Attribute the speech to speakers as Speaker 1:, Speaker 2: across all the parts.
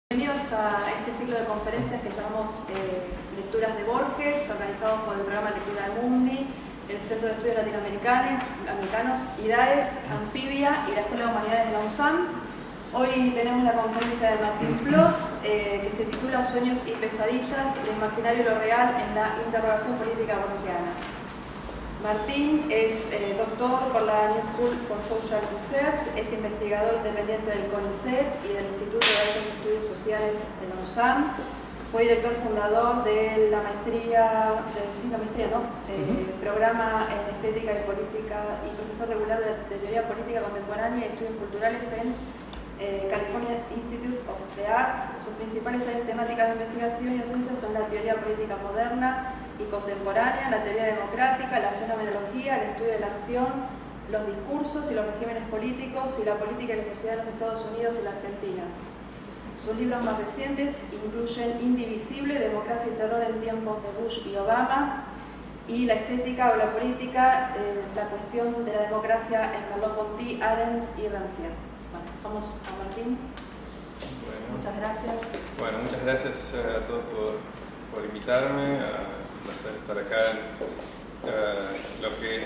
Speaker 1: Bienvenidos a este ciclo de conferencias que llamamos Lecturas de Borges, organizado por el programa Lectura del Mundi, el Centro de Estudios Latinoamericanos, IDAES, Anfibia y la Escuela de Humanidades de la USAM. Hoy tenemos la conferencia de Martín Plot, que se titula Sueños y pesadillas, el imaginario y lo real en la interrogación política borgiana. Martín es doctor por la New School for Social Research, es investigador dependiente del CONICET y del Instituto de Altos Estudios Sociales de la USAM. Fue director fundador de la maestría, programa en Estética y Política y profesor regular de Teoría Política Contemporánea y Estudios Culturales en California Institute of the Arts. Sus principales áreas temáticas de investigación y docencia son la teoría política moderna y contemporánea, la teoría democrática, la fenomenología, el estudio de la acción, los discursos y los regímenes políticos y la política y la sociedad en los Estados Unidos y la Argentina. Sus libros más recientes incluyen Indivisible, Democracia y Terror en tiempos de Bush y Obama, y La estética o la política, la cuestión de la democracia en Merleau-Ponty, Arendt y Rancière. Bueno, vamos a Martín.
Speaker 2: Bueno,
Speaker 1: muchas gracias.
Speaker 2: Bueno, muchas gracias a todos por invitarme. Es un placer estar acá. Lo que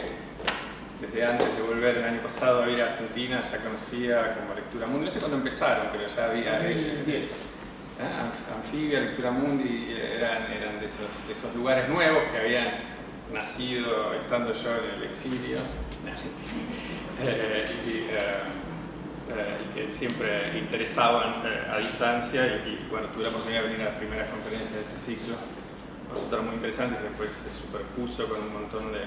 Speaker 2: desde antes de volver el año pasado a ir a Argentina ya conocía como Lectura Mundi. No sé cuándo empezaron, pero ya había 10. Anfibia, Lectura Mundi eran de esos lugares nuevos que habían nacido estando yo en el exilio en Argentina. Y que siempre interesaban a distancia y bueno, tuve la oportunidad de venir a las primeras conferencias de este ciclo. Resultaron muy interesantes y después se superpuso con un montón de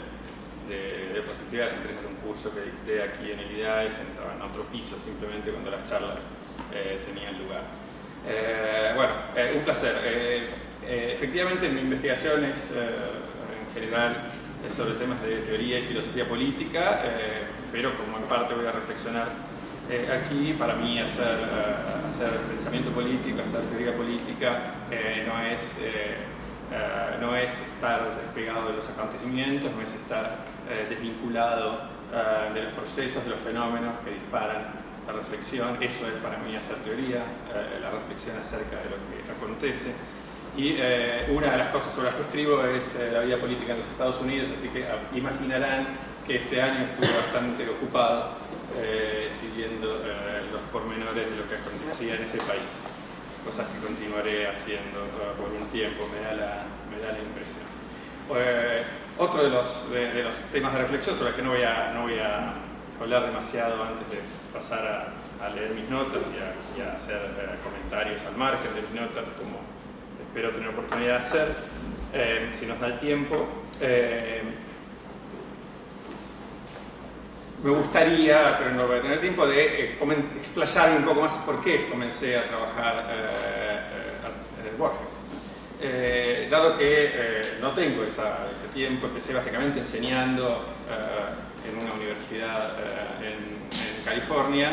Speaker 2: otras actividades. Entre ellas un curso que dicté aquí en el IDAES, estaba en otro piso simplemente cuando las charlas tenían lugar. Un placer. Efectivamente mi investigación es en general sobre temas de teoría y filosofía política, pero como en parte voy a reflexionar aquí, para mí hacer pensamiento político, hacer teoría política no es estar despegado de los acontecimientos, no es estar desvinculado de los procesos, de los fenómenos que disparan la reflexión. Eso es para mí hacer teoría, la reflexión acerca de lo que acontece. Y una de las cosas sobre las que escribo es la vida política en los Estados Unidos, así que imaginarán que este año estuve bastante ocupado siguiendo los pormenores de lo que acontecía en ese país, cosas que continuaré haciendo por un tiempo, me da la impresión. Otro de los temas de reflexión sobre los que no voy a hablar demasiado antes de pasar a leer mis notas y a hacer comentarios al margen de mis notas, como espero tener oportunidad de hacer, si nos da el tiempo. Me gustaría, pero no voy a tener tiempo, de explayarme un poco más por qué comencé a trabajar en Borges. Dado que no tengo ese tiempo, empecé básicamente enseñando en una universidad en California,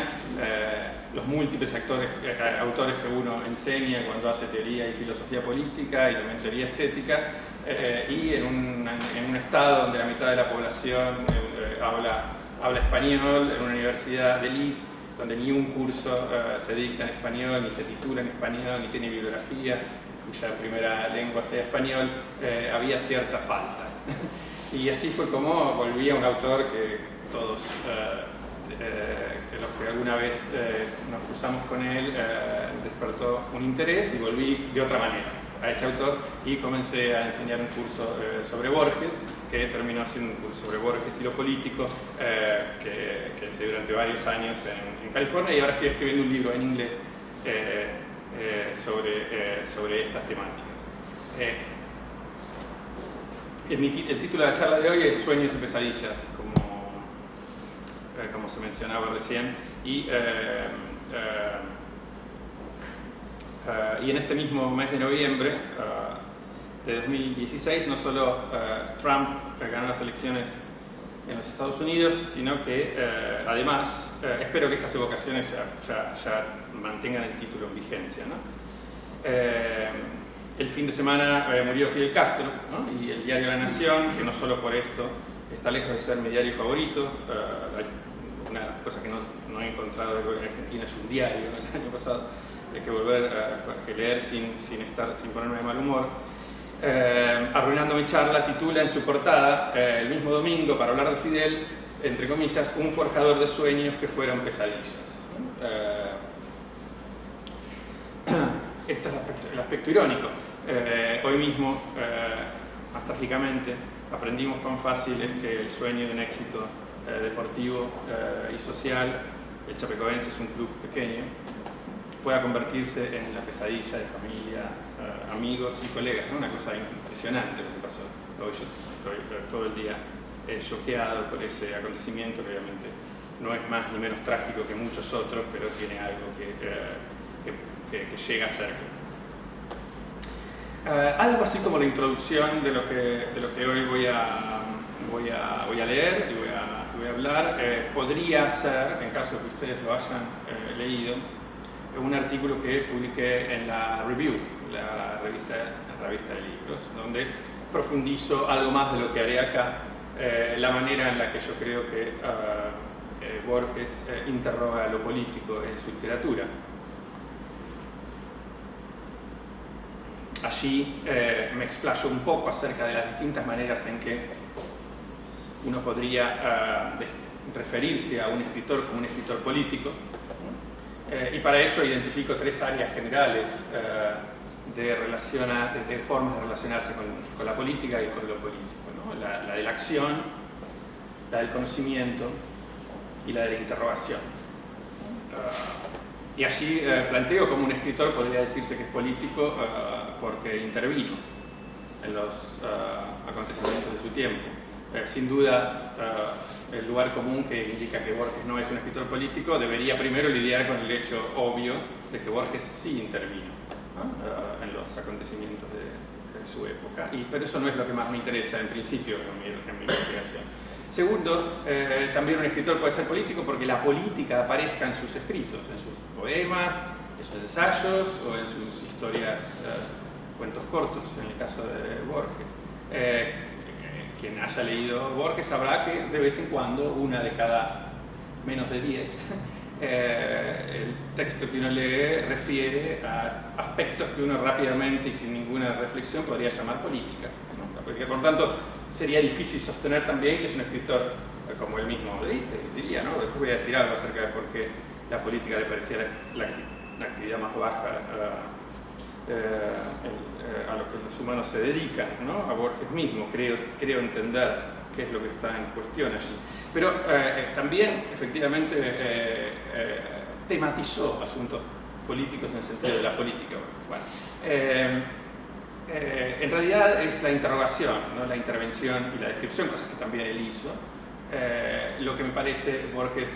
Speaker 2: los múltiples autores que uno enseña cuando hace teoría y filosofía política y también teoría estética, y en un estado donde la mitad de la población habla español, en una universidad de élite, donde ni un curso se dicta en español, ni se titula en español, ni tiene bibliografía, cuya primera lengua sea español, había cierta falta. Y así fue como volví a un autor que todos los que alguna vez nos cruzamos con él despertó un interés, y volví de otra manera a ese autor y comencé a enseñar un curso sobre Borges, que terminó siendo un curso sobre Borges y lo político, que hice durante varios años en California, y ahora estoy escribiendo un libro en inglés sobre estas temáticas. El título de la charla de hoy es Sueños y pesadillas, como se mencionaba recién, y en este mismo mes de noviembre de 2016, no solo Trump ganó las elecciones en los Estados Unidos, sino que además, espero que estas evocaciones ya mantengan el título en vigencia, ¿no? El fin de semana murió Fidel Castro, ¿no? Y el diario La Nación, que no solo por esto está lejos de ser mi diario favorito, una cosa que no he encontrado en Argentina es un diario el año pasado, hay que volver a leer sin ponerme de mal humor. Arruinando mi charla titula en su portada el mismo domingo, para hablar de Fidel, entre comillas, un forjador de sueños que fueron pesadillas. Este es el aspecto irónico. Hoy mismo, más trágicamente, aprendimos cuán fácil es que el sueño de un éxito deportivo y social, el Chapecoense es un club pequeño, pueda convertirse en la pesadilla de familia, amigos y colegas, ¿no? Una cosa impresionante lo que pasó. Hoy yo estoy todo el día choqueado por ese acontecimiento, que obviamente no es más ni menos trágico que muchos otros, pero tiene algo que llega cerca. Algo así como la introducción de lo que hoy voy a leer y voy a hablar, podría ser, en caso de que ustedes lo hayan leído, un artículo que publiqué en la Review, la revista de libros, donde profundizo algo más de lo que haré acá, la manera en la que yo creo que Borges interroga lo político en su literatura. Allí me explayo un poco acerca de las distintas maneras en que uno podría referirse a un escritor como un escritor político, y para eso identifico tres áreas generales de formas de relacionarse con la política y con lo político, ¿no? La de la acción, la del conocimiento y la de la interrogación. Y allí planteo cómo un escritor podría decirse que es político porque intervino en los acontecimientos de su tiempo. Sin duda, el lugar común que indica que Borges no es un escritor político debería primero lidiar con el hecho obvio de que Borges sí intervino, ¿no? En los acontecimientos de su época, pero eso no es lo que más me interesa en principio en mi investigación. Segundo, también un escritor puede ser político porque la política aparezca en sus escritos, en sus poemas, en sus ensayos o en sus historias, cuentos cortos, en el caso de Borges. Quien haya leído Borges sabrá que de vez en cuando, una de cada menos de 10, el texto que uno lee refiere a aspectos que uno rápidamente y sin ninguna reflexión podría llamar política, ¿no? Porque, por tanto, sería difícil sostener también que es un escritor como él mismo diría, ¿no? Después voy a decir algo acerca de por qué la política le parecía la actividad más baja a lo que los humanos se dedican, ¿no? A Borges mismo, creo entender qué es lo que está en cuestión allí. Pero también, efectivamente, tematizó asuntos políticos en el sentido de la política. Bueno, en realidad es la interrogación, ¿no? La intervención y la descripción, cosas que también él hizo, lo que me parece Borges,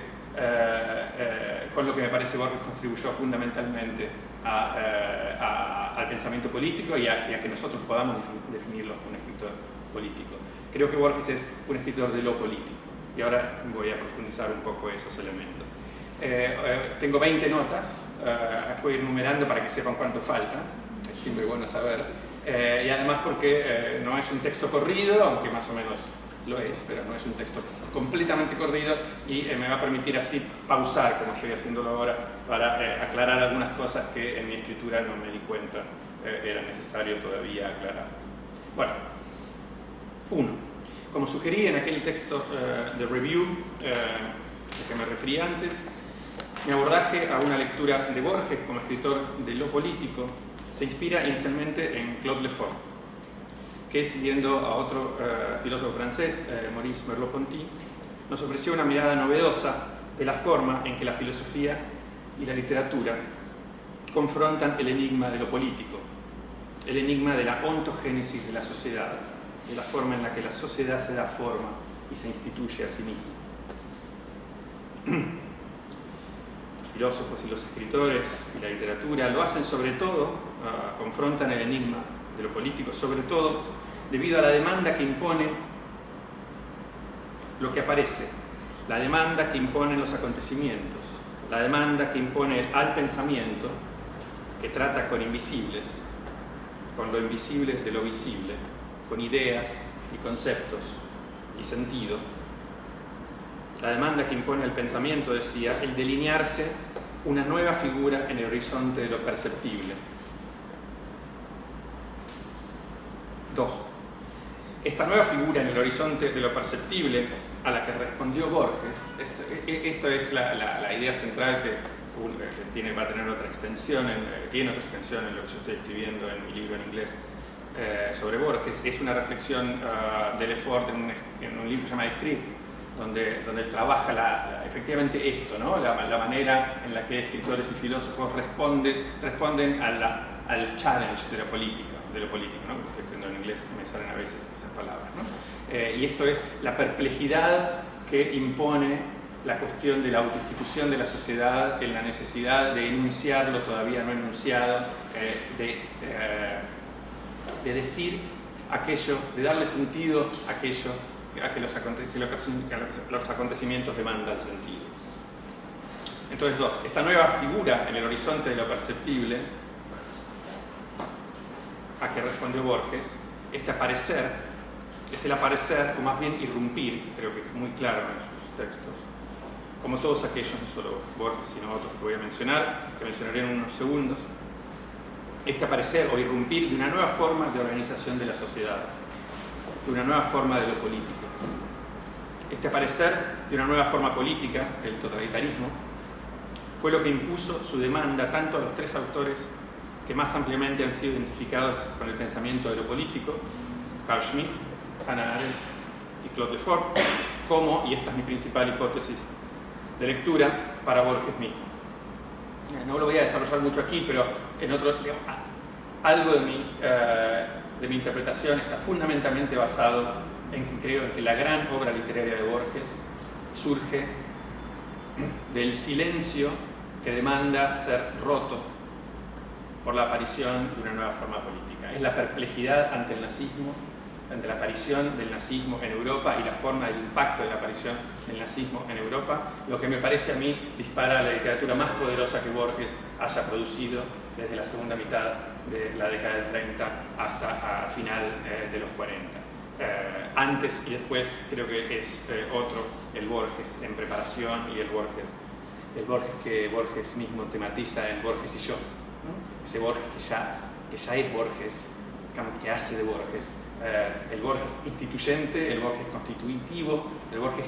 Speaker 2: con lo que me parece Borges contribuyó fundamentalmente al pensamiento político y a que nosotros podamos definirlo como un escritor político. Creo que Borges es un escritor de lo político y ahora voy a profundizar un poco esos elementos. Tengo 20 notas, aquí voy a ir numerando para que sepan cuánto falta, es siempre bueno saber, y además porque no es un texto corrido, aunque más o menos lo es, pero no es un texto completamente corrido y me va a permitir así pausar, como estoy haciéndolo ahora, para aclarar algunas cosas que en mi escritura no me di cuenta era necesario todavía aclarar. Bueno, 1. Como sugerí en aquel texto de review al que me referí antes, mi abordaje a una lectura de Borges como escritor de lo político se inspira inicialmente en Claude Lefort, que, siguiendo a otro filósofo francés, Maurice Merleau-Ponty, nos ofreció una mirada novedosa de la forma en que la filosofía y la literatura confrontan el enigma de lo político, el enigma de la ontogénesis de la sociedad, de la forma en la que la sociedad se da forma y se instituye a sí misma. Los filósofos y los escritores y la literatura lo hacen sobre todo, confrontan el enigma de lo político, sobre todo debido a la demanda que impone lo que aparece, la demanda que imponen los acontecimientos, la demanda que impone al pensamiento, que trata con invisibles, con lo invisible de lo visible, con ideas y conceptos y sentido, La demanda que impone el pensamiento, decía, el delinearse una nueva figura en el horizonte de lo perceptible. 2. Esta nueva figura en el horizonte de lo perceptible a la que respondió Borges, esto es la idea central que va a tener otra extensión, tiene otra extensión en lo que yo estoy escribiendo en mi libro en inglés sobre Borges, es una reflexión de Lefort en un libro llamado Escribir, donde él trabaja efectivamente esto, ¿no? la manera en la que escritores y filósofos responden al challenge de lo político, ¿no? Estoy escribiendo en inglés, me salen a veces esas palabras, ¿no? Y esto es la perplejidad que impone la cuestión de la autoinstitución de la sociedad, en la necesidad de enunciar lo todavía no enunciado, de decir aquello, de darle sentido a aquello a que los acontecimientos demandan sentido. Entonces, 2. Esta nueva figura en el horizonte de lo perceptible a que respondió Borges, este aparecer, es el aparecer, o más bien irrumpir, creo que es muy claro en sus textos, como todos aquellos, no solo Borges, sino otros que voy a mencionar, que mencionaré en unos segundos, este aparecer o irrumpir de una nueva forma de organización de la sociedad, de una nueva forma de lo político. Este aparecer de una nueva forma política, el totalitarismo, fue lo que impuso su demanda tanto a los 3 autores que más ampliamente han sido identificados con el pensamiento de lo político, Carl Schmitt, Hannah Arendt y Claude Lefort, como, y esta es mi principal hipótesis de lectura, para Borges mismo. No lo voy a desarrollar mucho aquí, pero en algo de mi interpretación está fundamentalmente basado en que creo que la gran obra literaria de Borges surge del silencio que demanda ser roto por la aparición de una nueva forma política. Es la perplejidad ante el nazismo, ante la aparición del nazismo en Europa y la forma del impacto de la aparición del nazismo en Europa, lo que me parece a mí dispara a la literatura más poderosa que Borges haya producido desde la segunda mitad de la década del 30 hasta final de los 40. Antes y después creo que es otro, el Borges en preparación y el Borges que Borges mismo tematiza en Borges y yo, ¿no? Ese Borges que ya es Borges, que hace de Borges, el Borges instituyente, el Borges constitutivo, el Borges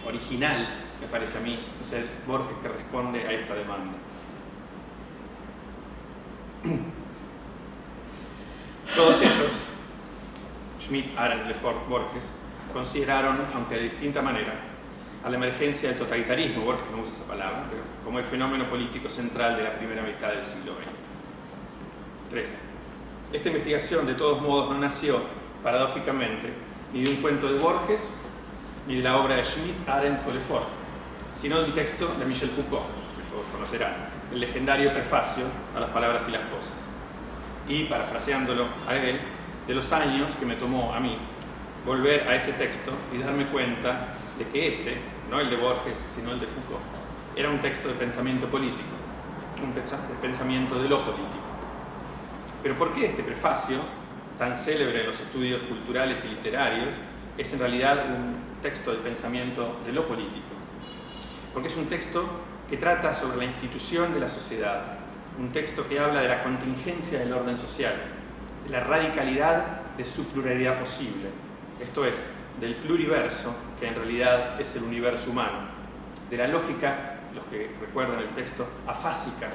Speaker 2: original, me parece a mí, es el Borges que responde a esta demanda. Todos ellos, Schmitt, Arendt, Lefort, Borges, consideraron, aunque de distinta manera, a la emergencia del totalitarismo, Borges no usa esa palabra, pero como el fenómeno político central de la primera mitad del siglo XX. 3. Esta investigación, de todos modos, no nació, paradójicamente, ni de un cuento de Borges, ni de la obra de Schmitt, Arendt o Lefort, sino de un texto de Michel Foucault, que todos conocerán, el legendario prefacio a las palabras y las cosas. Y, parafraseándolo a él, de los años que me tomó a mí volver a ese texto y darme cuenta de que ese, no el de Borges, sino el de Foucault, era un texto de pensamiento político, de pensamiento de lo político. Pero ¿por qué este prefacio, tan célebre en los estudios culturales y literarios, es en realidad un texto de pensamiento de lo político? Porque es un texto que trata sobre la institución de la sociedad, un texto que habla de la contingencia del orden social, de la radicalidad de su pluralidad posible, esto es, del pluriverso, que en realidad es el universo humano, de la lógica, los que recuerdan el texto, afásica,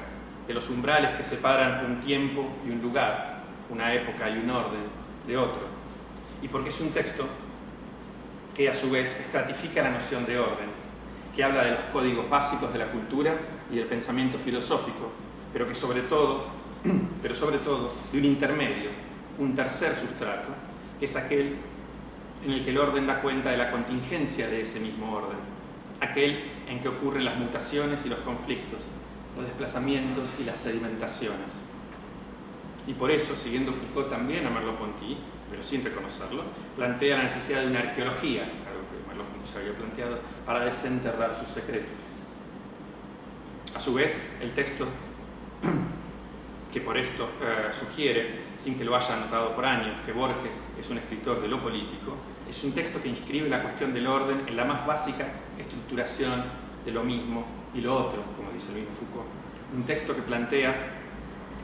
Speaker 2: de los umbrales que separan un tiempo y un lugar, una época y un orden de otro. Y porque es un texto que a su vez estratifica la noción de orden, que habla de los códigos básicos de la cultura y del pensamiento filosófico, pero sobre todo de un intermedio, un tercer sustrato, que es aquel en el que el orden da cuenta de la contingencia de ese mismo orden, aquel en que ocurren las mutaciones y los conflictos, los desplazamientos y las sedimentaciones. Y por eso, siguiendo Foucault también a Merleau-Ponty, pero sin reconocerlo, plantea la necesidad de una arqueología, algo que Merleau-Ponty se había planteado, para desenterrar sus secretos. A su vez, el texto que por esto sugiere, sin que lo haya notado por años, que Borges es un escritor de lo político, es un texto que inscribe la cuestión del orden en la más básica estructuración de lo mismo y lo otro, como dice el mismo Foucault. Un texto que plantea,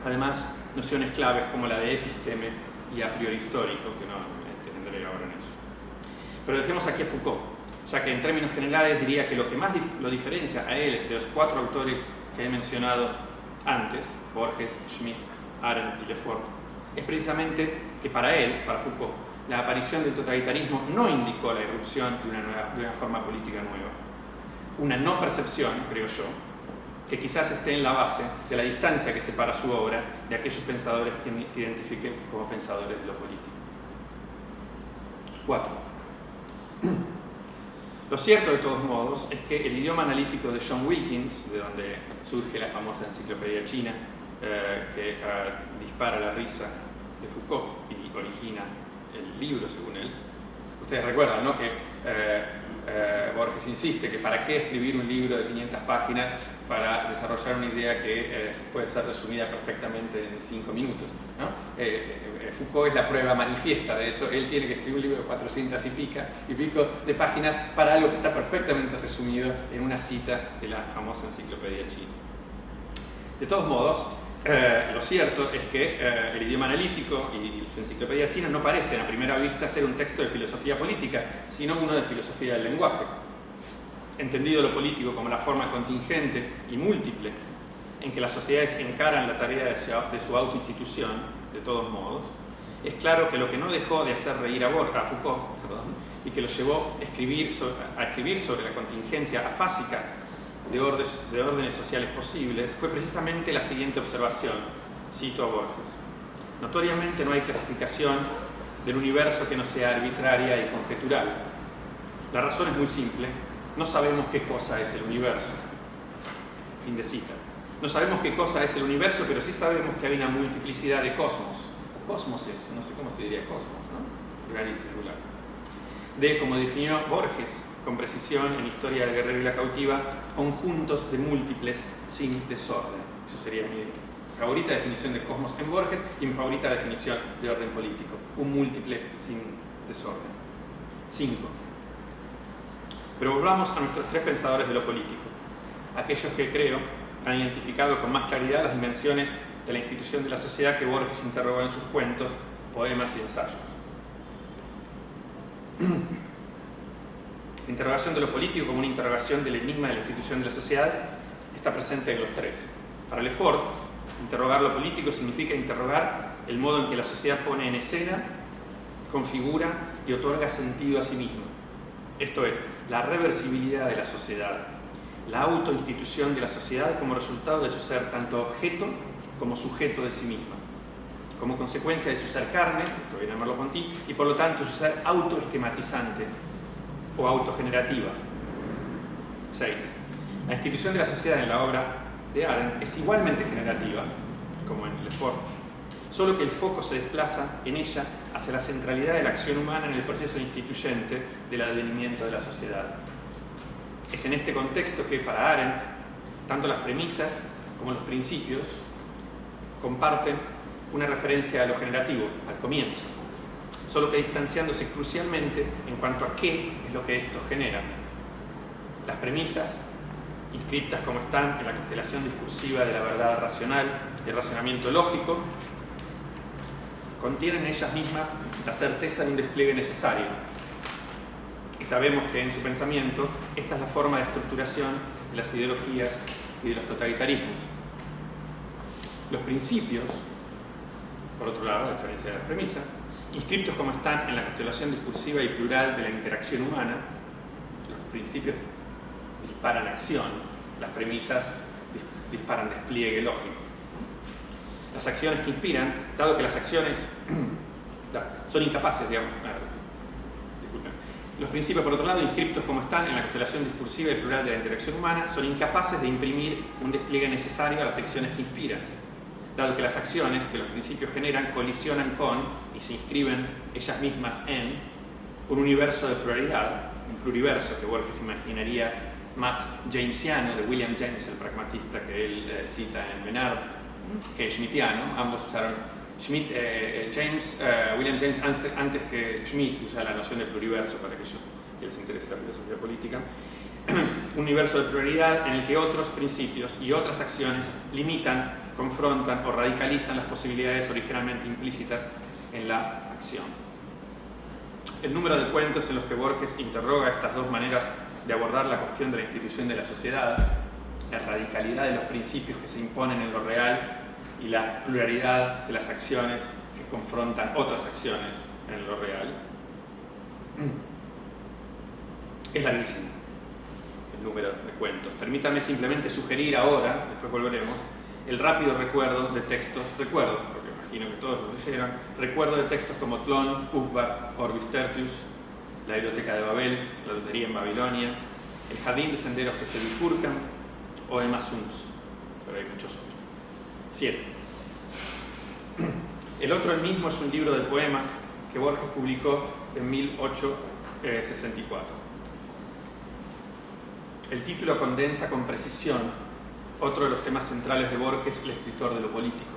Speaker 2: además, nociones claves como la de episteme y a priori histórico, que no me extenderé ahora en eso. Pero dejemos aquí a Foucault, ya que en términos generales diría que lo que más lo diferencia a él de los 4 autores que he mencionado antes, Borges, Schmitt, Arendt y Lefort, es precisamente que para él, para Foucault, la aparición del totalitarismo no indicó la irrupción de una forma política nueva. Una no percepción, creo yo, que quizás esté en la base de la distancia que separa su obra de aquellos pensadores que identifique como pensadores de lo político. 4. Lo cierto, de todos modos, es que el idioma analítico de John Wilkins, de donde surge la famosa enciclopedia china, que dispara la risa de Foucault y origina el libro, según él. Ustedes recuerdan, ¿no?, que Borges insiste que para qué escribir un libro de 500 páginas para desarrollar una idea que puede ser resumida perfectamente en 5 minutos, ¿no? Foucault es la prueba manifiesta de eso. Él tiene que escribir un libro de 400 y pico de páginas para algo que está perfectamente resumido en una cita de la famosa enciclopedia china. De todos modos, lo cierto es que el idioma analítico y su enciclopedia china no parecen a primera vista ser un texto de filosofía política, sino uno de filosofía del lenguaje. Entendido lo político como la forma contingente y múltiple en que las sociedades encaran la tarea de su autoinstitución, de todos modos, es claro que lo que no dejó de hacer reír a Foucault, y que lo llevó a escribir sobre la contingencia afásica de órdenes sociales posibles, fue precisamente la siguiente observación. Cito a Borges: notoriamente no hay clasificación del universo que no sea arbitraria y conjetural. La razón es muy simple: no sabemos qué cosa es el universo. Fin de cita. No sabemos qué cosa es el universo, pero sí sabemos que hay una multiplicidad de cosmos. Cosmoses, no sé cómo se diría cosmos, ¿no? Plural y singular. De, como definió Borges con precisión en Historia del guerrero y la cautiva, conjuntos de múltiples sin desorden. Eso sería mi favorita definición de cosmos en Borges y mi favorita definición de orden político. Un múltiple sin desorden. 5. Pero volvamos a nuestros 3 pensadores de lo político. Aquellos que creo han identificado con más claridad las dimensiones de la institución de la sociedad que Borges interrogó en sus cuentos, poemas y ensayos. La interrogación de lo político como una interrogación del enigma de la institución de la sociedad está presente en los 3. Para Lefort, interrogar lo político significa interrogar el modo en que la sociedad pone en escena, configura y otorga sentido a sí misma. Esto es, la reversibilidad de la sociedad, la autoinstitución de la sociedad como resultado de su ser tanto objeto como sujeto de sí misma, como consecuencia de su ser carne, esto viene a Merleau-Ponty, y por lo tanto su ser autoesquematizante o autogenerativa. 6. La institución de la sociedad en la obra de Arendt es igualmente generativa, como en Lefort, solo que el foco se desplaza en ella hacia la centralidad de la acción humana en el proceso instituyente del advenimiento de la sociedad. Es en este contexto que, para Arendt, tanto las premisas como los principios comparten una referencia a lo generativo, al comienzo, solo que distanciándose crucialmente en cuanto a qué es lo que esto genera. Las premisas, inscritas como están en la constelación discursiva de la verdad racional y el razonamiento lógico, contienen en ellas mismas la certeza de un despliegue necesario. Y sabemos que en su pensamiento esta es la forma de estructuración de las ideologías y de los totalitarismos. Los principios, por otro lado, a diferencia de las premisas, inscritos como están en la constelación discursiva y plural de la interacción humana, los principios disparan acción, las premisas disparan despliegue lógico. Las acciones que inspiran, dado que las acciones son incapaces, digamos, disculpen. Los principios, por otro lado, inscritos como están en la constelación discursiva y plural de la interacción humana, son incapaces de imprimir un despliegue necesario a las acciones que inspiran, dado que las acciones que los principios generan colisionan con y se inscriben ellas mismas en un universo de pluralidad, un pluriverso que Borges imaginaría más jamesiano, de William James, el pragmatista que él cita en Menard, que schmittiano. Ambos usaron William James antes que Schmitt usa la noción de pluriverso para aquellos que les interese la filosofía política. Un universo de pluralidad en el que otros principios y otras acciones limitan, confrontan o radicalizan las posibilidades originalmente implícitas en la acción. El número de cuentos en los que Borges interroga estas dos maneras de abordar la cuestión de la institución de la sociedad, la radicalidad de los principios que se imponen en lo real y la pluralidad de las acciones que confrontan otras acciones en lo real, es larguísimo el número de cuentos. Permítanme simplemente sugerir ahora, después volveremos, el rápido recuerdo de textos, porque imagino que todos lo leyeron, recuerdo de textos como Tlön, Ukbar, Orbis Tertius, la Biblioteca de Babel, la Lotería en Babilonia, el Jardín de senderos que se bifurcan, o Emma Suns, pero hay muchos otros. 7. El otro, el mismo, es un libro de poemas que Borges publicó en 1864. El título condensa con precisión otro de los temas centrales de Borges, el escritor de lo político.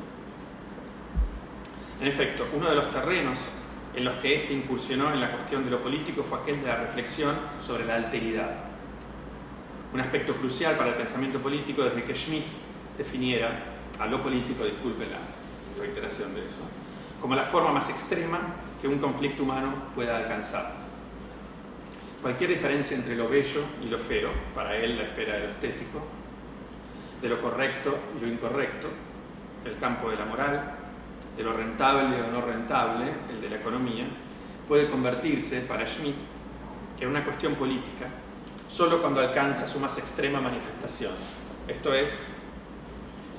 Speaker 2: En efecto, uno de los terrenos en los que éste incursionó en la cuestión de lo político fue aquel de la reflexión sobre la alteridad, un aspecto crucial para el pensamiento político desde que Schmitt definiera a lo político, disculpe la reiteración de eso, como la forma más extrema que un conflicto humano pueda alcanzar. Cualquier diferencia entre lo bello y lo feo, para él la esfera de lo estético, de lo correcto y lo incorrecto, el campo de la moral, de lo rentable y lo no rentable, el de la economía, puede convertirse, para Schmitt, en una cuestión política solo cuando alcanza su más extrema manifestación, esto es,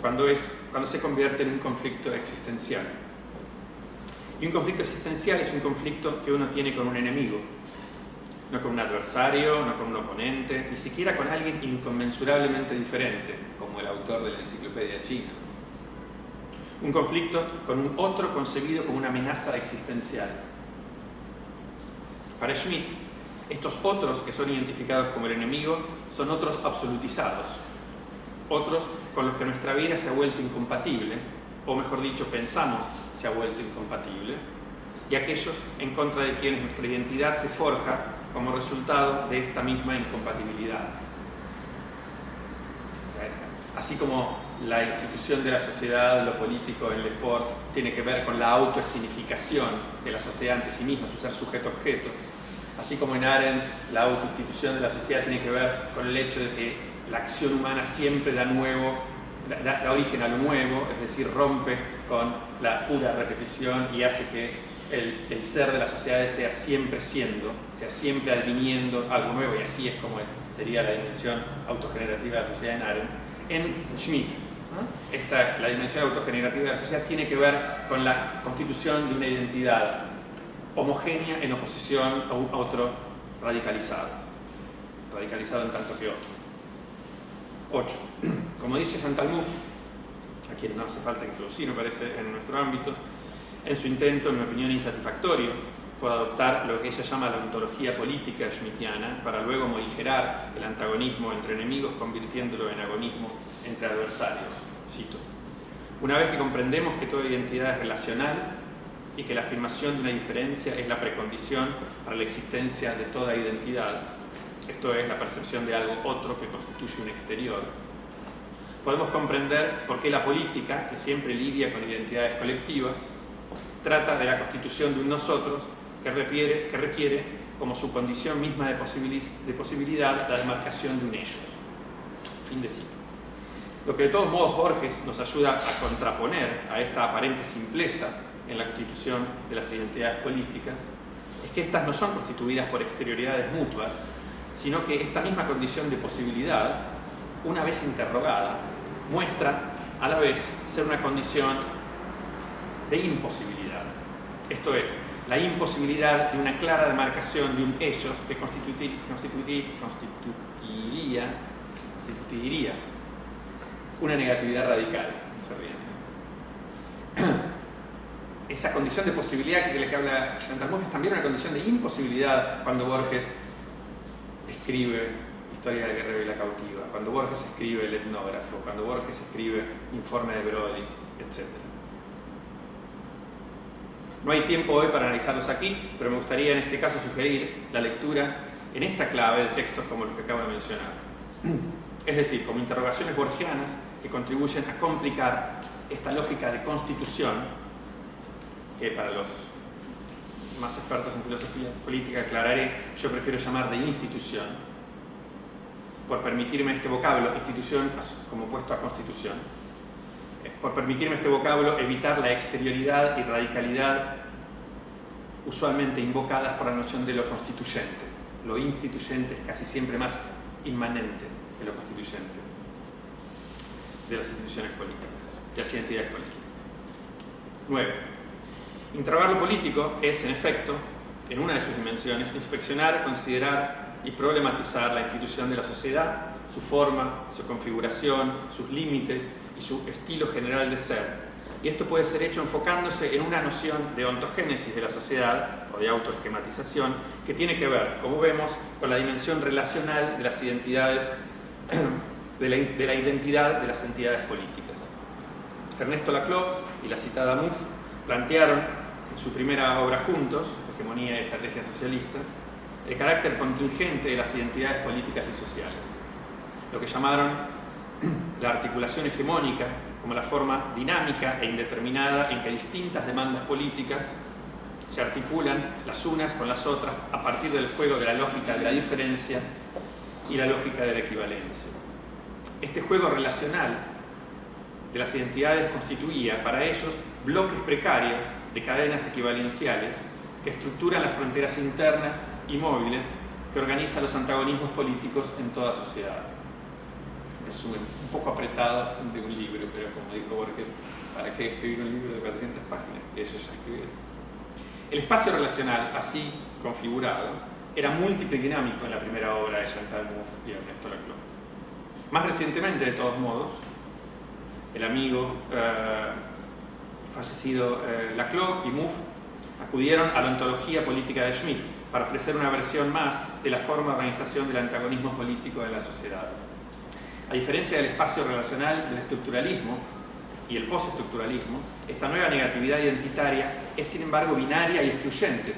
Speaker 2: cuando se convierte en un conflicto existencial. Y un conflicto existencial es un conflicto que uno tiene con un enemigo, no con un adversario, no con un oponente, ni siquiera con alguien inconmensurablemente diferente, como el autor de la Enciclopedia China. Un conflicto con un otro concebido como una amenaza existencial. Para Schmitt, estos otros que son identificados como el enemigo son otros absolutizados, otros con los que nuestra vida se ha vuelto incompatible, o mejor dicho, pensamos se ha vuelto incompatible, y aquellos en contra de quienes nuestra identidad se forja como resultado de esta misma incompatibilidad. Así como la institución de la sociedad, lo político en Lefort, tiene que ver con la autoescenificación de la sociedad ante sí misma, su ser sujeto-objeto, así como en Arendt la autoinstitución de la sociedad tiene que ver con el hecho de que la acción humana siempre da origen a lo nuevo, es decir, rompe con la pura repetición y hace que el ser de las sociedades sea siempre siendo, sea siempre adviniendo algo nuevo, y así es como sería la dimensión autogenerativa de la sociedad en Arendt. En Schmitt, la dimensión autogenerativa de la sociedad tiene que ver con la constitución de una identidad homogénea en oposición a otro radicalizado en tanto que otro. 8. Como dice Chantal Mouffe, a quien no hace falta introducir, me parece, en nuestro ámbito, en su intento, en mi opinión insatisfactorio, por adoptar lo que ella llama la ontología política schmittiana para luego morigerar el antagonismo entre enemigos convirtiéndolo en agonismo entre adversarios. Cito: una vez que comprendemos que toda identidad es relacional y que la afirmación de una diferencia es la precondición para la existencia de toda identidad, esto es, la percepción de algo otro que constituye un exterior, podemos comprender por qué la política, que siempre lidia con identidades colectivas, trata de la constitución de un nosotros que requiere como su condición misma de posibilidad la demarcación de un ellos. Fin de cita. Lo que de todos modos Borges nos ayuda a contraponer a esta aparente simpleza en la constitución de las identidades políticas es que éstas no son constituidas por exterioridades mutuas, sino que esta misma condición de posibilidad, una vez interrogada, muestra a la vez ser una condición de imposibilidad. Esto es, la imposibilidad de una clara demarcación de un ellos que constituiría una negatividad radical. Esa condición de posibilidad de la que habla Chantal Mouffe es también una condición de imposibilidad cuando Borges escribe Historia del guerrero y la cautiva, cuando Borges escribe El etnógrafo, cuando Borges escribe Informe de Brody, etc. No hay tiempo hoy para analizarlos aquí, pero me gustaría en este caso sugerir la lectura en esta clave de textos como los que acabo de mencionar. Es decir, como interrogaciones borgianas que contribuyen a complicar esta lógica de constitución que para los más expertos en filosofía política aclararé, yo prefiero llamar de institución, por permitirme este vocablo, institución como opuesto a constitución, por permitirme este vocablo evitar la exterioridad y radicalidad usualmente invocadas por la noción de lo constituyente. Lo instituyente es casi siempre más inmanente que lo constituyente de las instituciones políticas, de las identidades políticas. 9. Interrogar lo político es, en efecto, en una de sus dimensiones, inspeccionar, considerar y problematizar la institución de la sociedad, su forma, su configuración, sus límites y su estilo general de ser. Y esto puede ser hecho enfocándose en una noción de ontogénesis de la sociedad o de autoesquematización que tiene que ver, como vemos, con la dimensión relacional de las identidades, de la identidad de las entidades políticas. Ernesto Laclau y la citada Mouffe plantearon en su primera obra juntos, Hegemonía y Estrategia Socialista, el carácter contingente de las identidades políticas y sociales, lo que llamaron la articulación hegemónica como la forma dinámica e indeterminada en que distintas demandas políticas se articulan las unas con las otras a partir del juego de la lógica de la diferencia y la lógica de la equivalencia. Este juego relacional de las identidades constituía para ellos bloques precarios de cadenas equivalenciales que estructuran las fronteras internas y móviles que organizan los antagonismos políticos en toda sociedad. Un resumen un poco apretado de un libro, pero como dijo Borges, ¿para qué escribir un libro de 400 páginas? Que ellos ya escribieron. El espacio relacional, así configurado, era múltiple y dinámico en la primera obra de Chantal Mouffe y Ernesto Laclau. Más recientemente, de todos modos, el amigo fallecido Laclau y Mouffe acudieron a la ontología política de Schmitt para ofrecer una versión más de la forma de organización del antagonismo político de la sociedad. A diferencia del espacio relacional del estructuralismo y el postestructuralismo, esta nueva negatividad identitaria es sin embargo binaria y excluyente.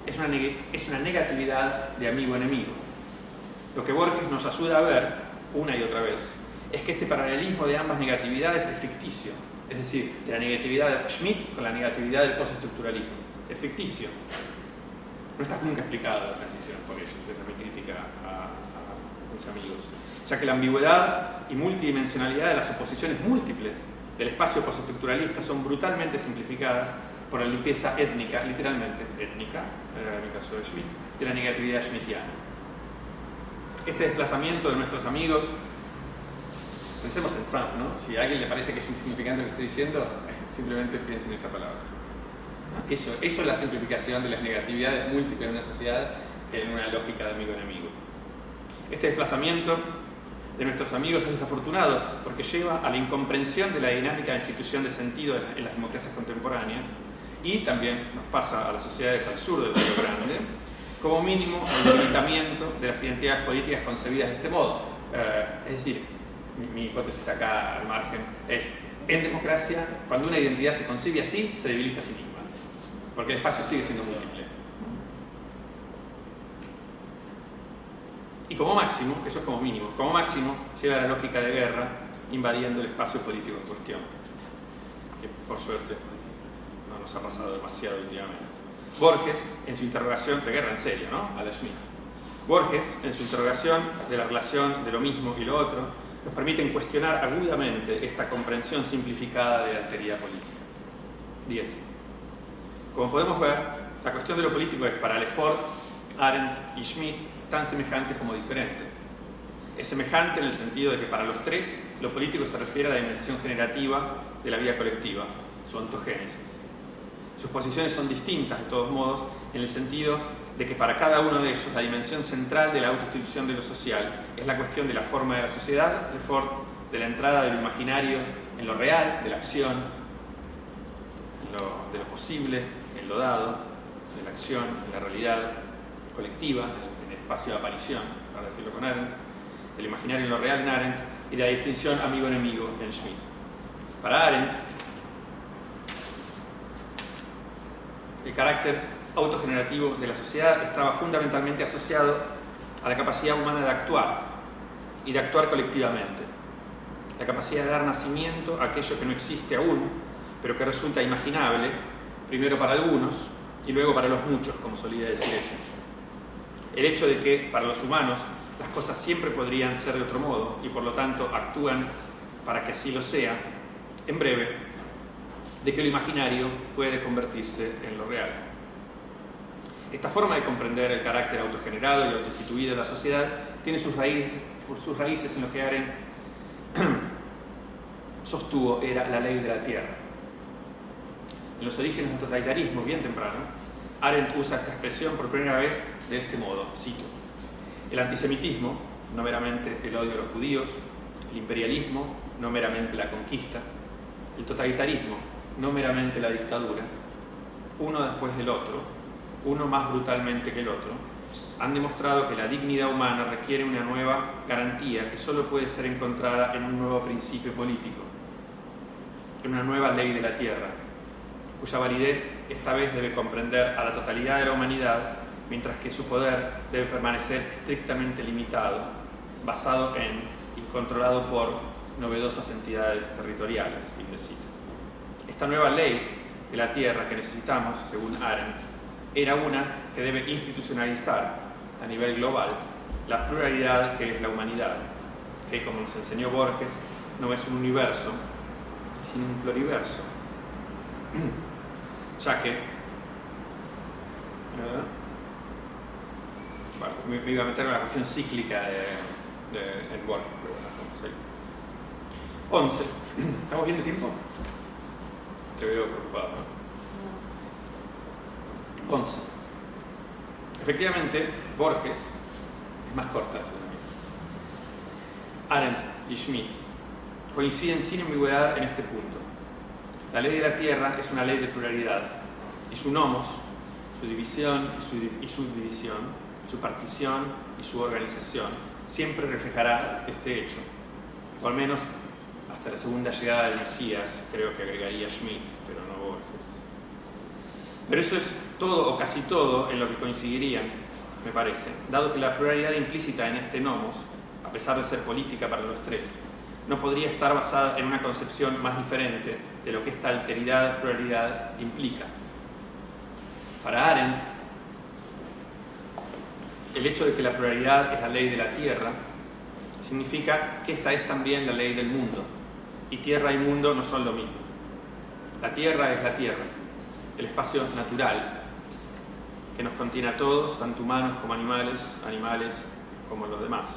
Speaker 2: Es una negatividad de amigo-enemigo. Lo que Borges nos ayuda a ver, una y otra vez, es que este paralelismo de ambas negatividades es ficticio, es decir, de la negatividad de Schmitt con la negatividad del postestructuralismo. Es ficticio. No está nunca explicado la transición por ellos, esa es mi crítica a mis amigos. Ya que la ambigüedad y multidimensionalidad de las oposiciones múltiples del espacio postestructuralista son brutalmente simplificadas por la limpieza étnica, literalmente étnica, en el caso de Schmitt, de la negatividad schmittiana. Este desplazamiento de nuestros amigos, pensemos en Trump, ¿no? Si a alguien le parece que es insignificante lo que estoy diciendo, simplemente piensen en esa palabra. Eso es la simplificación de las negatividades múltiples de una sociedad en una lógica de amigo-enemigo. Este desplazamiento de nuestros amigos es desafortunado porque lleva a la incomprensión de la dinámica de institución de sentido en las democracias contemporáneas y también nos pasa a las sociedades al sur del Río Grande, como mínimo al debilitamiento de las identidades políticas concebidas de este modo. Es decir, mi hipótesis acá al margen es, en democracia, cuando una identidad se concibe así, se debilita a sí misma, porque el espacio sigue siendo múltiple. Y como máximo, eso es como mínimo, como máximo lleva a la lógica de guerra invadiendo el espacio político en cuestión, que por suerte no nos ha pasado demasiado últimamente. Borges, en su interrogación de guerra en serio, ¿no? A la Schmitt. Borges, en su interrogación de la relación de lo mismo y lo otro, nos permiten cuestionar agudamente esta comprensión simplificada de la alteridad política. 10. Como podemos ver, la cuestión de lo político es para Lefort, Arendt y Schmitt tan semejante como diferente. Es semejante en el sentido de que para los tres lo político se refiere a la dimensión generativa de la vida colectiva, su ontogénesis. Sus posiciones son distintas, de todos modos, en el sentido de que para cada uno de ellos la dimensión central de la autoinstitución de lo social es la cuestión de la forma de la sociedad, Lefort, de la entrada de lo imaginario en lo real, de la acción, de lo posible, en lo dado, de la acción, en la realidad colectiva, en el espacio de aparición, para decirlo con Arendt, del imaginario en lo real en Arendt y de la distinción amigo-enemigo en Schmitt. Para Arendt, el carácter autogenerativo de la sociedad estaba fundamentalmente asociado a la capacidad humana de actuar y de actuar colectivamente. La capacidad de dar nacimiento a aquello que no existe aún, pero que resulta imaginable, primero para algunos y luego para los muchos, como solía decir ella. El hecho de que, para los humanos, las cosas siempre podrían ser de otro modo y por lo tanto actúan para que así lo sea, en breve, de que lo imaginario puede convertirse en lo real. Esta forma de comprender el carácter autogenerado y autoinstituido de la sociedad tiene sus raíces en lo que Arendt sostuvo era la ley de la tierra. En los orígenes del totalitarismo, bien temprano, Arendt usa esta expresión por primera vez de este modo, cito: el antisemitismo, no meramente el odio a los judíos, el imperialismo, no meramente la conquista, el totalitarismo, no meramente la dictadura, uno después del otro, uno más brutalmente que el otro, han demostrado que la dignidad humana requiere una nueva garantía que solo puede ser encontrada en un nuevo principio político, en una nueva ley de la tierra, cuya validez esta vez debe comprender a la totalidad de la humanidad, mientras que su poder debe permanecer estrictamente limitado, basado en y controlado por novedosas entidades territoriales. Fin de cita. Esta nueva ley de la tierra que necesitamos, según Arendt, era una que debe institucionalizar a nivel global la pluralidad que es la humanidad, que, como nos enseñó Borges, no es un universo, sino un pluriverso. Ya que bueno, me iba a meter en la cuestión cíclica en Borges, pero bueno, vamos a ir. 11. ¿Estamos bien de tiempo? Te veo preocupado, ¿no? 11. Efectivamente, Borges es más corta, seguramente. Arendt y Schmitt coinciden sin ambigüedad en este punto. La ley de la tierra es una ley de pluralidad, y su nomos, su división y subdivisión, su partición y su organización, siempre reflejará este hecho, o al menos hasta la segunda llegada del Mesías, creo que agregaría Schmitt, pero no Borges. Pero eso es todo o casi todo en lo que coincidirían, me parece, dado que la pluralidad implícita en este nomos, a pesar de ser política para los tres, no podría estar basada en una concepción más diferente de lo que esta alteridad, pluralidad implica. Para Arendt, el hecho de que la pluralidad es la ley de la tierra significa que esta es también la ley del mundo, y tierra y mundo no son lo mismo. La tierra es la tierra, el espacio natural que nos contiene a todos, tanto humanos como animales como los demás.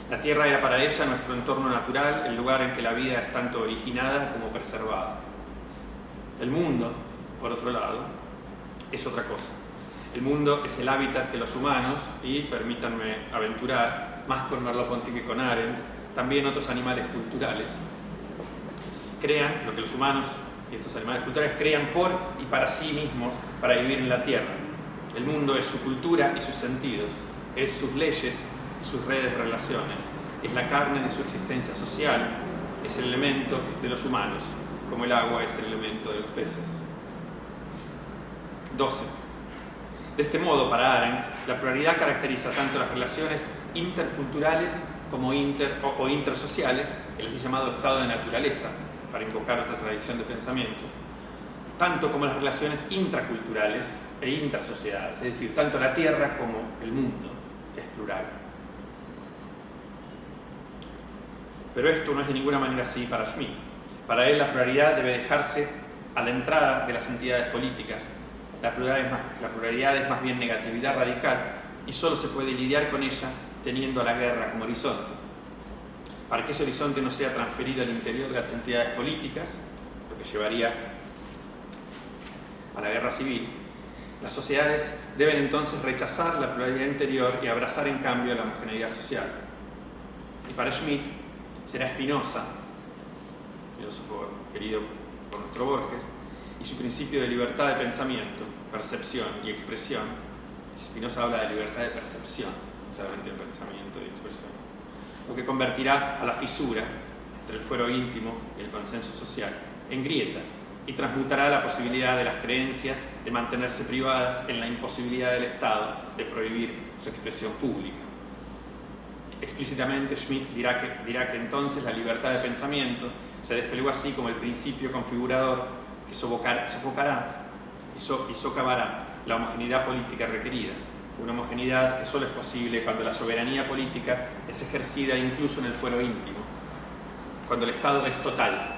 Speaker 2: La tierra era para ella nuestro entorno natural, el lugar en que la vida es tanto originada como preservada. El mundo, por otro lado, es otra cosa. El mundo es el hábitat que los humanos, y permítanme aventurar, más con Merleau-Ponty que con Arendt, también otros animales culturales, crean lo que los humanos y estos animales culturales crean por y para sí mismos para vivir en la tierra. El mundo es su cultura y sus sentidos, es sus leyes y sus redes de relaciones, es la carne de su existencia social, es el elemento de los humanos, como el agua es el elemento de los peces. 12. De este modo, para Arendt, la pluralidad caracteriza tanto las relaciones interculturales como intersociales, el así llamado estado de naturaleza, para invocar otra tradición de pensamiento, tanto como las relaciones intraculturales e intersociedades, es decir, tanto la tierra como el mundo es plural. Pero esto no es de ninguna manera así para Schmitt. Para él la pluralidad debe dejarse a la entrada de las entidades políticas. La pluralidad es más bien negatividad radical y solo se puede lidiar con ella teniendo a la guerra como horizonte. Para que ese horizonte no sea transferido al interior de las entidades políticas, lo que llevaría a la guerra civil, las sociedades deben entonces rechazar la pluralidad interior y abrazar en cambio la homogeneidad social. Y para Schmitt será Spinoza, filósofo querido por nuestro Borges, y su principio de libertad de pensamiento, percepción y expresión. Spinoza habla de libertad de percepción, necesariamente de pensamiento y expresión, lo que convertirá a la fisura entre el fuero íntimo y el consenso social en grieta y transmutará la posibilidad de las creencias de mantenerse privadas en la imposibilidad del Estado de prohibir su expresión pública. Explícitamente, Schmitt dirá que entonces la libertad de pensamiento se desplegó así como el principio configurador que sofocará y socavará la homogeneidad política requerida, una homogeneidad que solo es posible cuando la soberanía política es ejercida incluso en el fuero íntimo, cuando el Estado es total,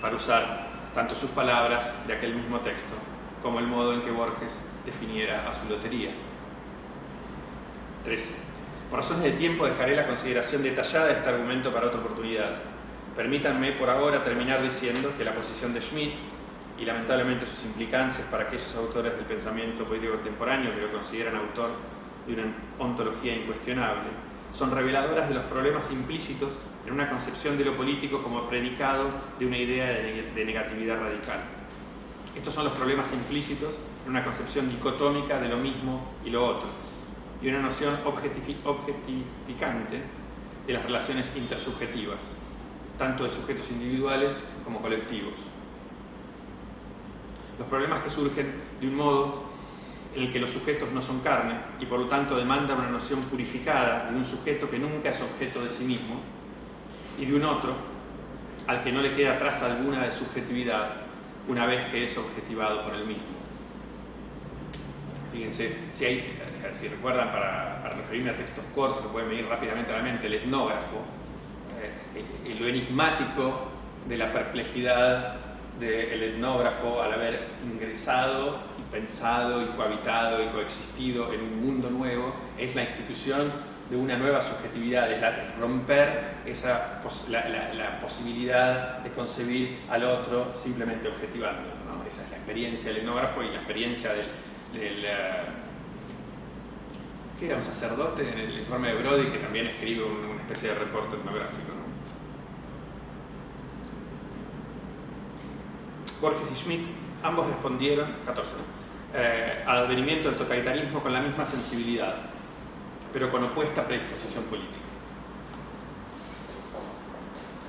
Speaker 2: para usar tanto sus palabras de aquel mismo texto como el modo en que Borges definiera a su lotería. 13. Por razones de tiempo dejaré la consideración detallada de este argumento para otra oportunidad. Permítanme por ahora terminar diciendo que la posición de Schmitt y lamentablemente sus implicancias para aquellos autores del pensamiento político contemporáneo que lo consideran autor de una ontología incuestionable son reveladoras de los problemas implícitos en una concepción de lo político como predicado de una idea de negatividad radical. Estos son los problemas implícitos en una concepción dicotómica de lo mismo y lo otro, y una noción objetificante de las relaciones intersubjetivas, tanto de sujetos individuales como colectivos. Los problemas que surgen de un modo en el que los sujetos no son carne y por lo tanto demandan una noción purificada de un sujeto que nunca es objeto de sí mismo, y de un otro al que no le queda traza alguna de subjetividad una vez que es objetivado por él mismo. Fíjense, si recuerdan, para referirme a textos cortos que pueden venir rápidamente a la mente, el etnógrafo, lo enigmático de la perplejidad del etnógrafo al haber ingresado y pensado y cohabitado y coexistido en un mundo nuevo, es la institución de una nueva subjetividad, es romper la posibilidad de concebir al otro simplemente objetivando, ¿no? Esa es la experiencia del etnógrafo y la experiencia del que era un sacerdote en el informe de Brody, que también escribe una especie de reporte etnográfico, ¿no? Borges y Schmitt ambos respondieron, 14, al advenimiento del totalitarismo con la misma sensibilidad, pero con opuesta predisposición política.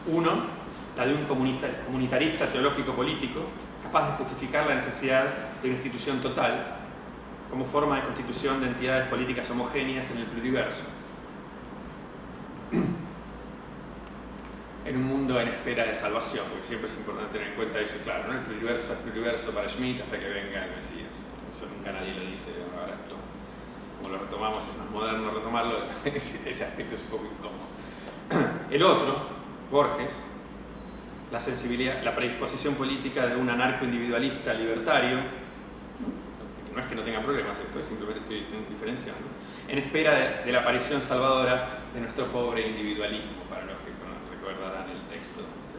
Speaker 2: Uno, la de un comunitarista teológico-político, capaz de justificar la necesidad de una institución total como forma de constitución de entidades políticas homogéneas en el pluriverso, en un mundo en espera de salvación, porque siempre es importante tener en cuenta eso, claro, ¿no? El pluriverso es pluriverso para Schmitt hasta que venga el Mesías. Eso nunca nadie lo dice, ahora como lo retomamos, es más moderno retomarlo, ese aspecto es un poco incómodo. El otro, Borges, la sensibilidad, la predisposición política de un anarco-individualista libertario, no es que no tenga problemas, esto simplemente estoy diferenciando, en espera de la aparición salvadora de nuestro pobre individualismo, para los que recordarán el texto de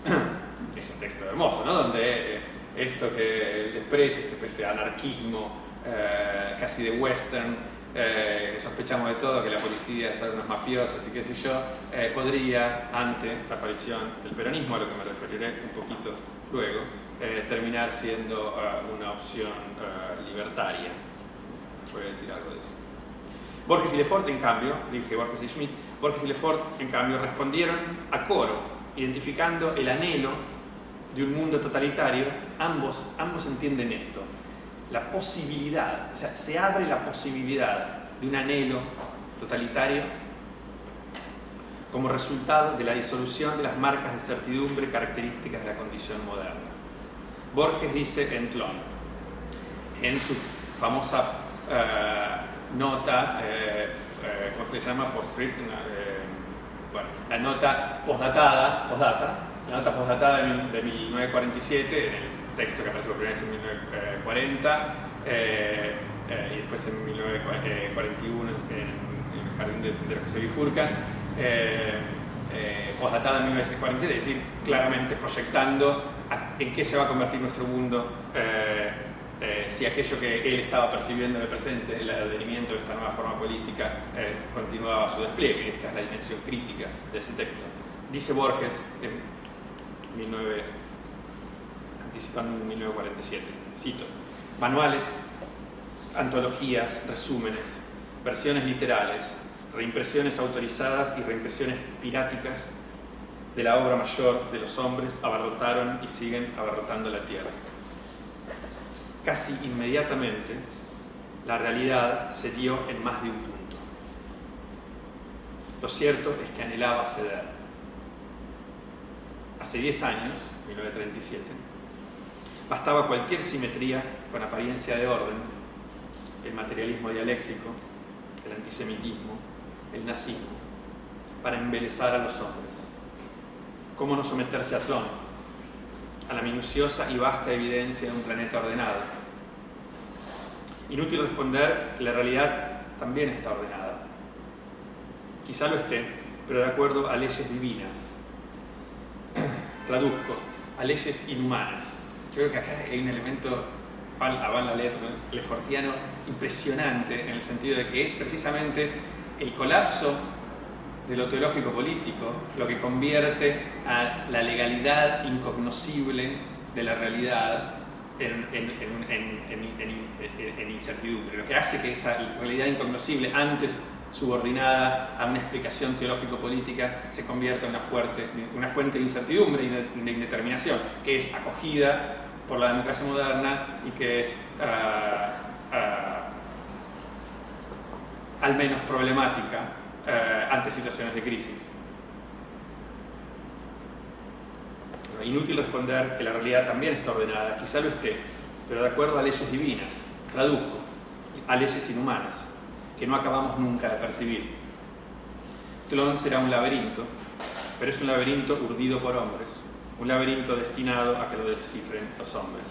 Speaker 2: Borges. Es un texto hermoso, ¿no? Donde esto que él desprecia, esta especie de anarquismo casi de western, sospechamos de todo, que la policía son unos mafiosos y qué sé yo, podría, ante la aparición del peronismo, a lo que me referiré un poquito luego, terminar siendo una opción libertaria. Voy a decir algo de eso. Borges y Lefort, en cambio, dije Borges y Schmitt, Borges y Lefort, en cambio, respondieron a coro, identificando el anhelo de un mundo totalitario. Ambos entienden esto, la posibilidad, o sea, se abre la posibilidad de un anhelo totalitario como resultado de la disolución de las marcas de certidumbre características de la condición moderna. Borges dice en Tlön, en su famosa nota, ¿cómo se llama? Postscript, bueno, la nota postdata de 1947, en el texto que aparece por primera vez en 1940, y después en 1941 en el Jardín del Sendero que se bifurcan, postdatada en 1947, es decir, claramente proyectando en qué se va a convertir nuestro mundo si aquello que él estaba percibiendo en el presente, el advenimiento de esta nueva forma política, continuaba su despliegue. Esta es la dimensión crítica de ese texto. Dice Borges en anticipando en 1947, cito: manuales, antologías, resúmenes, versiones literales, reimpresiones autorizadas y reimpresiones piráticas de la obra mayor de los hombres abarrotaron y siguen abarrotando la tierra. Casi inmediatamente, la realidad se dio en más de un punto. Lo cierto es que anhelaba ceder. Hace 10 años, 1937, bastaba cualquier simetría con apariencia de orden, el materialismo dialéctico, el antisemitismo, el nazismo, para embelesar a los hombres. ¿Cómo no someterse a Tlön, a la minuciosa y vasta evidencia de un planeta ordenado? Inútil responder que la realidad también está ordenada. Quizá lo esté, pero de acuerdo a leyes divinas. Traduzco, a leyes inhumanas. Yo creo que acá hay un elemento avant la lettre, lefortiano, impresionante, en el sentido de que es precisamente el colapso de lo teológico político lo que convierte a la legalidad incognoscible de la realidad en incertidumbre. Lo que hace que esa realidad incognoscible, antes subordinada a una explicación teológico-política, se convierta en una fuente de incertidumbre y de indeterminación, que es acogida por la democracia moderna y que es al menos problemática ante situaciones de crisis. Inútil responder que la realidad también está ordenada, quizá lo esté, pero de acuerdo a leyes divinas. Traduzco, a leyes inhumanas, que no acabamos nunca de percibir. Tlön será un laberinto, pero es un laberinto urdido por hombres, un laberinto destinado a que lo descifren los hombres.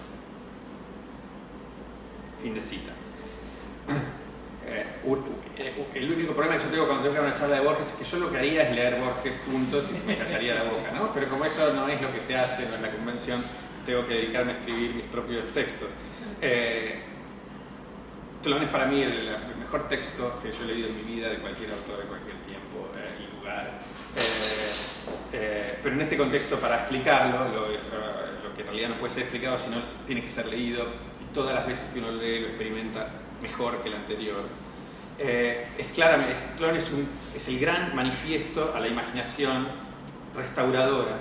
Speaker 2: Fin de cita. El único problema que yo tengo cuando tengo que dar una charla de Borges es que yo lo que haría es leer Borges juntos y se me callaría la boca, ¿no? Pero como eso no es lo que se hace, no es la convención, tengo que dedicarme a escribir mis propios textos. Tlön es para mí el mejor texto que yo he leído en mi vida de cualquier autor de cualquier tiempo y lugar. Pero en este contexto, para explicarlo, lo que en realidad no puede ser explicado, sino tiene que ser leído, y todas las veces que uno lee lo experimenta mejor que el anterior. Tlön es el gran manifiesto a la imaginación restauradora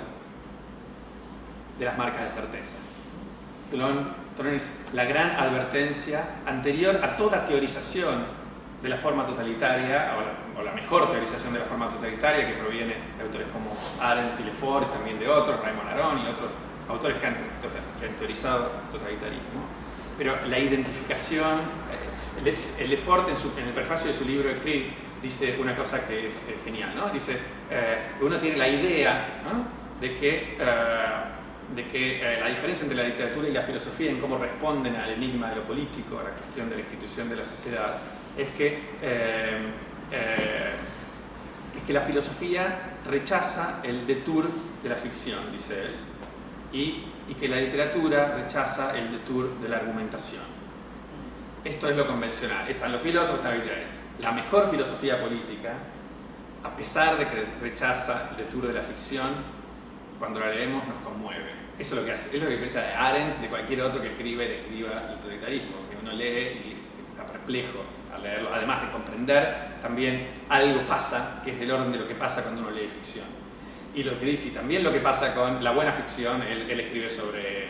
Speaker 2: de las marcas de certeza. Tlön es la gran advertencia anterior a toda teorización de la forma totalitaria, o la mejor teorización de la forma totalitaria, que proviene de autores como Arendt y Lefort, y también de otros, Raymond Aron y otros autores que han teorizado totalitarismo. Pero la identificación, Lefort en el prefacio de su libro Krieg dice una cosa que es genial, ¿no? Dice que uno tiene la idea, ¿no?, de que la diferencia entre la literatura y la filosofía en cómo responden al enigma de lo político, a la cuestión de la institución de la sociedad, es que la filosofía rechaza el détour de la ficción, dice él, y que la literatura rechaza el détour de la argumentación. Esto es lo convencional. Están los filósofos, están los literarios. La mejor filosofía política, a pesar de que rechaza el détour de la ficción, cuando la leemos nos conmueve. Eso es lo que hace, es lo que piensa de Arendt, de cualquier otro que escriba y describa el totalitarismo, que uno lee y está perplejo al leerlo. Además de comprender, también algo pasa que es del orden de lo que pasa cuando uno lee ficción. Y lo que dice, y también lo que pasa con la buena ficción, él escribe sobre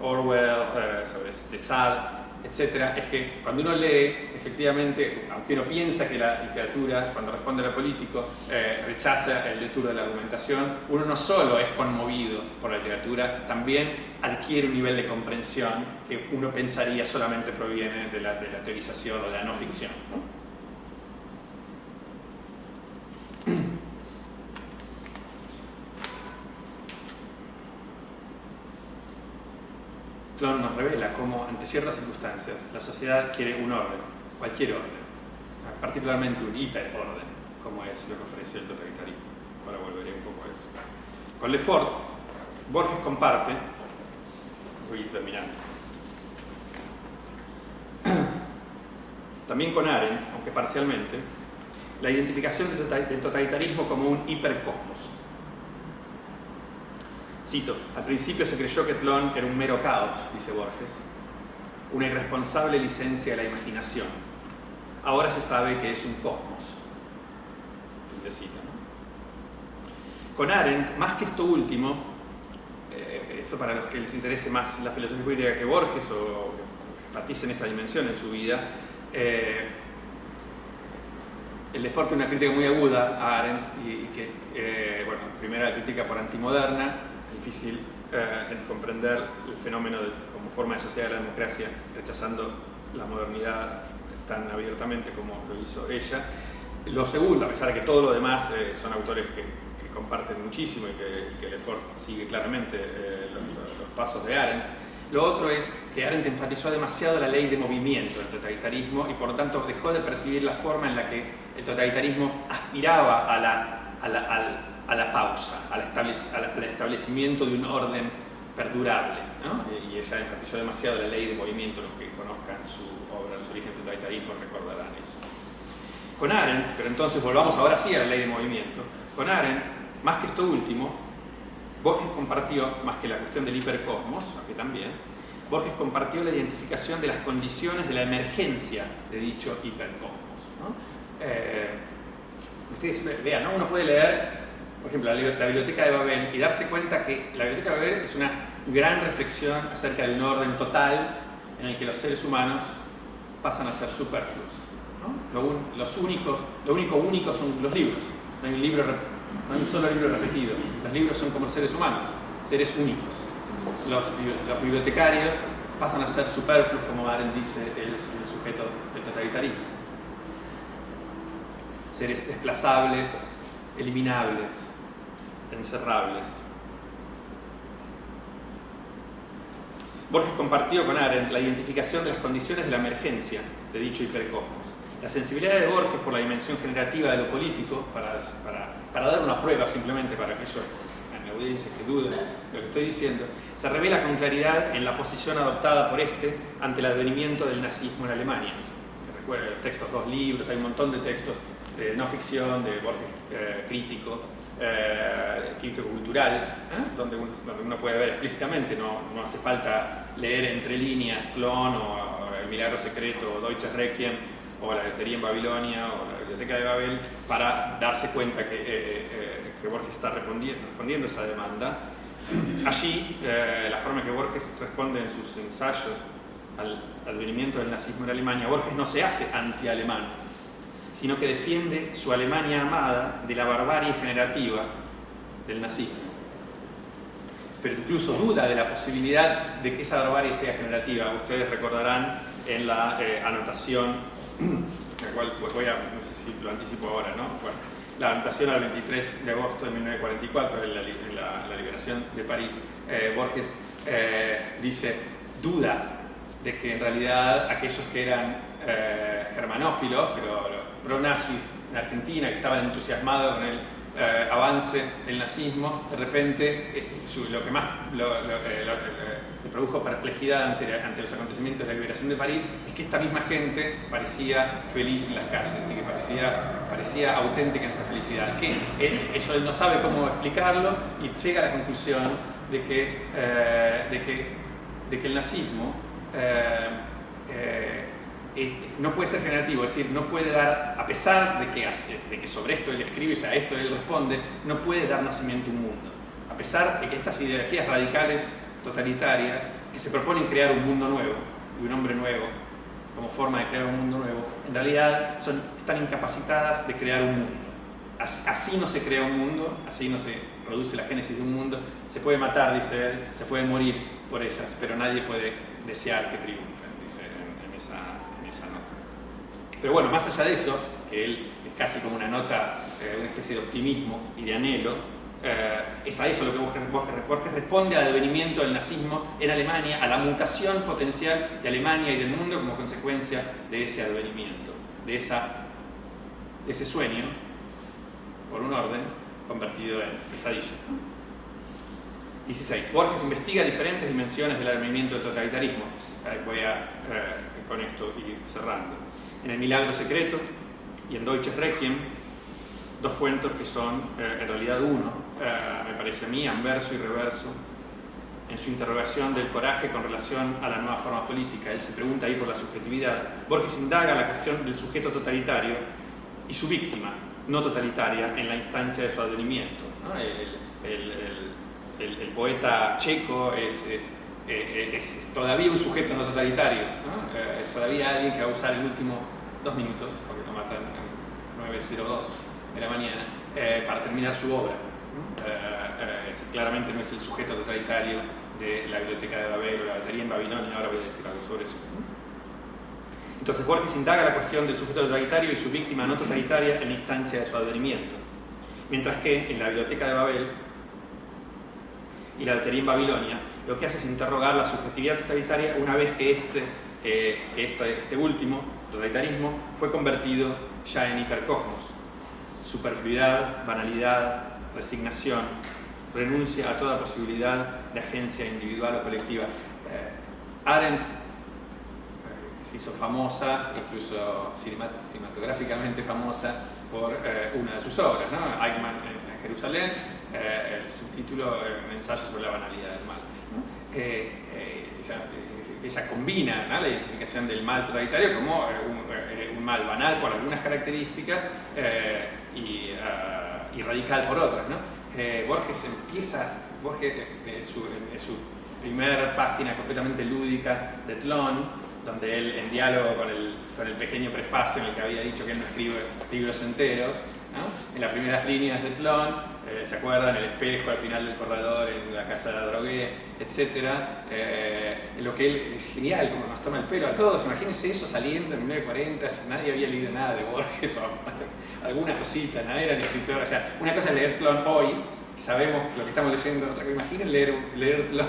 Speaker 2: Orwell, sobre de Sade, etc., es que cuando uno lee, efectivamente, aunque uno piensa que la literatura, cuando responde a lo político, rechaza el détour de la argumentación, uno no solo es conmovido por la literatura, también adquiere un nivel de comprensión que uno pensaría solamente proviene de la teorización o de la no ficción, ¿no? Tlön nos revela cómo, ante ciertas circunstancias, la sociedad quiere un orden, cualquier orden, particularmente un hiperorden, como es lo que ofrece el totalitarismo. Ahora volveré un poco a eso. Con Lefort, Borges comparte, voy a ir terminando, también con Arendt, aunque parcialmente, la identificación del totalitarismo como un hipercosmos. Cito, al principio se creyó que Tlön era un mero caos, dice Borges, una irresponsable licencia de la imaginación, ahora se sabe que es un cosmos. ¿No? Con Arendt, más que esto último, esto para los que les interese más la filosofía política que Borges o que enfaticen esa dimensión en su vida, el Lefort tiene una crítica muy aguda a Arendt y que, bueno, primero la crítica por antimoderna, difícil comprender el fenómeno como forma de sociedad de la democracia, rechazando la modernidad tan abiertamente como lo hizo ella. Lo segundo, a pesar de que todo lo demás son autores que comparten muchísimo y que Lefort sigue claramente los pasos de Arendt, lo otro es que Arendt enfatizó demasiado la ley de movimiento del totalitarismo y por lo tanto dejó de percibir la forma en la que el totalitarismo aspiraba a la pausa, al establecimiento de un orden perdurable, ¿no? Y ella enfatizó demasiado la ley de movimiento. Los que conozcan su obra, Los orígenes del totalitarismo, recordarán eso. Con Arendt, pero entonces volvamos ahora sí a la ley de movimiento, con Arendt, más que esto último, Borges compartió, más que la cuestión del hipercosmos, aunque también, Borges compartió la identificación de las condiciones de la emergencia de dicho hipercosmos, ¿no? Ustedes vean, ¿no? Uno puede leer, por ejemplo, la Biblioteca de Babel y darse cuenta que la Biblioteca de Babel es una gran reflexión acerca de un orden total en el que los seres humanos pasan a ser superfluos, ¿no? Lo único único son los libros. No hay un solo libro repetido. Los libros son como los seres humanos, seres únicos. Los bibliotecarios pasan a ser superfluos, como Arendt dice, el sujeto del totalitarismo. Seres desplazables, eliminables, encerrables. Borges compartió con Arendt la identificación de las condiciones de la emergencia de dicho hipercosmos. La sensibilidad de Borges por la dimensión generativa de lo político, para dar una prueba simplemente para aquellos en la audiencia que duden de lo que estoy diciendo, se revela con claridad en la posición adoptada por este ante el advenimiento del nazismo en Alemania. Recuerden los textos, 2 libros, hay un montón de textos de no ficción, de Borges crítico cultural, donde uno puede ver explícitamente, no hace falta leer entre líneas Clon o El Milagro Secreto o Deutsches Requiem o La Lotería en Babilonia o la Biblioteca de Babel para darse cuenta que Borges está respondiendo a esa demanda. Allí, la forma en que Borges responde en sus ensayos al advenimiento del nazismo en Alemania, Borges no se hace anti-alemán, sino que defiende su Alemania amada de la barbarie generativa del nazismo. Pero incluso duda de la posibilidad de que esa barbarie sea generativa. Ustedes recordarán en la anotación, la cual no sé si lo anticipo ahora, ¿no? Bueno, la anotación al 23 de agosto de 1944, en la liberación de París, Borges dice, duda de que en realidad aquellos que eran germanófilos, pero los pro-nazis en Argentina, que estaban entusiasmados con el avance del nazismo, de repente lo que más le produjo perplejidad ante los acontecimientos de la liberación de París es que esta misma gente parecía feliz en las calles y que parecía auténtica en esa felicidad, que él no sabe cómo explicarlo y llega a la conclusión de que el nazismo no puede ser generativo, es decir, no puede dar, a pesar de que sobre esto él escribe y a esto él responde, no puede dar nacimiento a un mundo. A pesar de que estas ideologías radicales, totalitarias, que se proponen crear un mundo nuevo y un hombre nuevo, como forma de crear un mundo nuevo, en realidad están incapacitadas de crear un mundo. Así no se crea un mundo, así no se produce la génesis de un mundo. Se puede matar, dice él, se puede morir por ellas, pero nadie puede desear que triunfen, dice en esa nota. Pero bueno, más allá de eso, que él es casi como una nota, una especie de optimismo y de anhelo, es a eso lo que Borges responde al advenimiento del nazismo en Alemania, a la mutación potencial de Alemania y del mundo como consecuencia de ese advenimiento, de ese sueño por un orden convertido en pesadilla. 16. Borges investiga diferentes dimensiones del advenimiento del totalitarismo. Voy a con esto ir cerrando. En El Milagro Secreto y en Deutsches Requiem, 2 cuentos que son en realidad uno, me parece a mí, anverso y reverso en su interrogación del coraje con relación a la nueva forma política. Él se pregunta ahí por la subjetividad. Borges indaga la cuestión del sujeto totalitario y su víctima no totalitaria en la instancia de su advenimiento, ¿no? El poeta checo es todavía un sujeto no totalitario, ¿no? Es todavía alguien que va a usar el último 2 minutos, porque lo matan en 9:02 de la mañana, para terminar su obra. Claramente no es el sujeto totalitario de la Biblioteca de Babel o la batería en Babilonia. Ahora voy a decir algo sobre eso. Entonces Borges indaga la cuestión del sujeto totalitario y su víctima no totalitaria en la instancia de su advenimiento, mientras que en la Biblioteca de Babel y la batería en Babilonia lo que hace es interrogar la subjetividad totalitaria una vez que este último, totalitarismo, fue convertido ya en hipercosmos. Superfluidad, banalidad, resignación, renuncia a toda posibilidad de agencia individual o colectiva. Arendt se hizo famosa, incluso cinematográficamente famosa, por una de sus obras, ¿no? Eichmann en Jerusalén, el subtítulo un ensayo sobre la banalidad del mal, ¿no? Ella combina, ¿no?, la identificación del mal totalitario como un mal banal por algunas características y radical por otras, ¿no? Borges en su primer página completamente lúdica de Tlön, donde él, en diálogo con el pequeño prefacio en el que había dicho que él no escribe libros enteros, ¿no?, en las primeras líneas de Tlön, ¿se acuerdan? El espejo al final del corredor, en la casa de la drogué, etc. Lo que él es genial, como nos toma el pelo a todos. Imagínense eso saliendo en 1940, si nadie había leído nada de Borges o alguna cosita, nadie era escritor. O sea, una cosa es leer Tlön hoy, sabemos lo que estamos leyendo, otra cosa, imaginen leer Tlön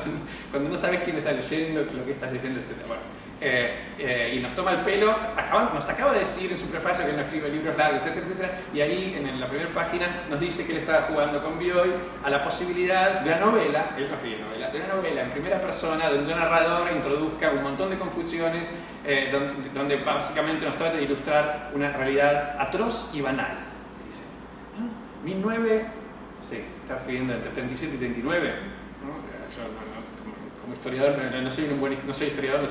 Speaker 2: cuando no sabes quién está leyendo, lo que estás leyendo, etc. Bueno, y nos toma el pelo, nos acaba de decir en su prefacio que él no escribe libros largos, etcétera, etcétera, y ahí en la primera página nos dice que él estaba jugando con Bioy a la posibilidad de una novela, él no escribe novela, de una novela en primera persona donde un narrador introduzca un montón de confusiones, donde básicamente nos trata de ilustrar una realidad atroz y banal. Dice, está escribiendo entre 37 y 39, ¿no? Yo como historiador, no soy un buen historiador, no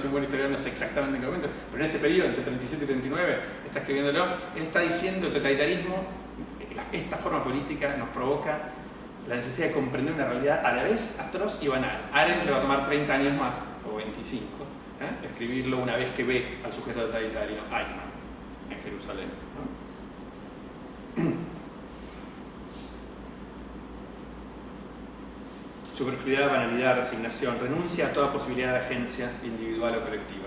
Speaker 2: sé exactamente en qué momento, pero en ese periodo, entre 37 y 39, está escribiéndolo. Él está diciendo el totalitarismo, esta forma política nos provoca la necesidad de comprender una realidad a la vez atroz y banal. Arendt le va a tomar 30 años más, o 25, escribirlo una vez que ve al sujeto totalitario, Eichmann, en Jerusalén, ¿no? Superfluidad, banalidad, resignación, renuncia a toda posibilidad de agencia individual o colectiva.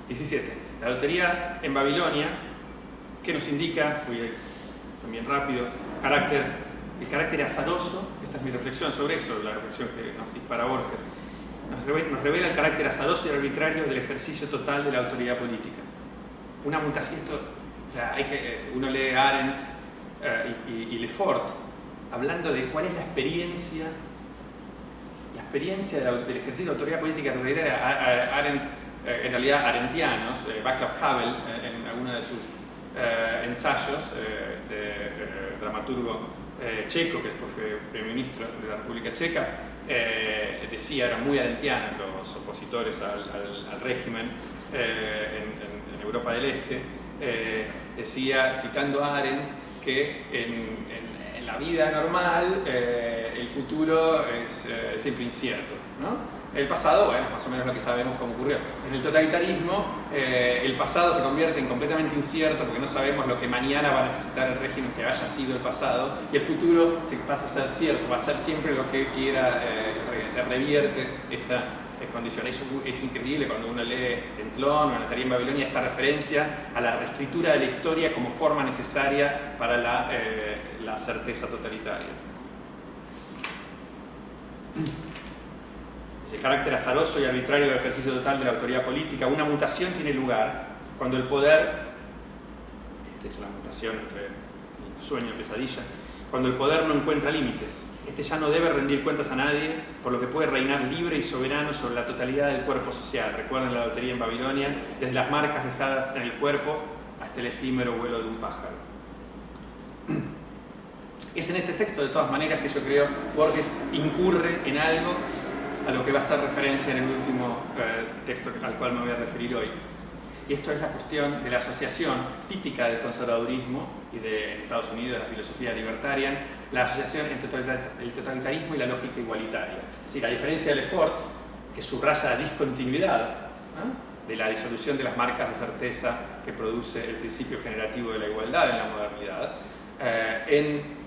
Speaker 2: 17. La lotería en Babilonia, que nos indica, voy a ir también rápido, el carácter azaroso. Esta es mi reflexión sobre eso, la reflexión que nos dispara Borges. Nos revela el carácter azaroso y arbitrario del ejercicio total de la autoridad política. Una mutación, uno lee Arendt y Lefort, hablando de cuál es la experiencia del ejercicio de autoridad política totalitaria. Arendt, en realidad arendtianos, Václav Havel, en alguno de sus ensayos, dramaturgo checo, que después fue primer ministro de la República Checa, decía, eran muy arendtianos los opositores al régimen en Europa del Este, decía, citando a Arendt, que en la vida normal el futuro es siempre incierto, ¿no? El pasado, bueno, más o menos lo que sabemos cómo ocurrió. En el totalitarismo el pasado se convierte en completamente incierto porque no sabemos lo que mañana va a necesitar el régimen que haya sido el pasado, y el futuro se pasa a ser cierto, va a ser siempre lo que quiera, se revierte esta condición. Eso es increíble cuando uno lee en Tlön o en la Lotería en Babilonia esta referencia a la reescritura de la historia como forma necesaria para la certeza totalitaria. El carácter azaroso y arbitrario del ejercicio total de la autoridad política. Una mutación tiene lugar cuando el poder, esta es la mutación entre el sueño y pesadilla, cuando el poder no encuentra límites. Este ya no debe rendir cuentas a nadie, por lo que puede reinar libre y soberano sobre la totalidad del cuerpo social. Recuerden la lotería en Babilonia, desde las marcas dejadas en el cuerpo hasta el efímero vuelo de un pájaro. Es en este texto, de todas maneras, que yo creo Borges incurre en algo a lo que va a hacer referencia en el último texto al cual me voy a referir hoy. Y esto es la cuestión de la asociación típica del conservadurismo y de Estados Unidos, de la filosofía libertaria, la asociación entre el totalitarismo y la lógica igualitaria. Es decir, a diferencia de Lefort, que subraya la discontinuidad de la disolución de las marcas de certeza que produce el principio generativo de la igualdad en la modernidad, en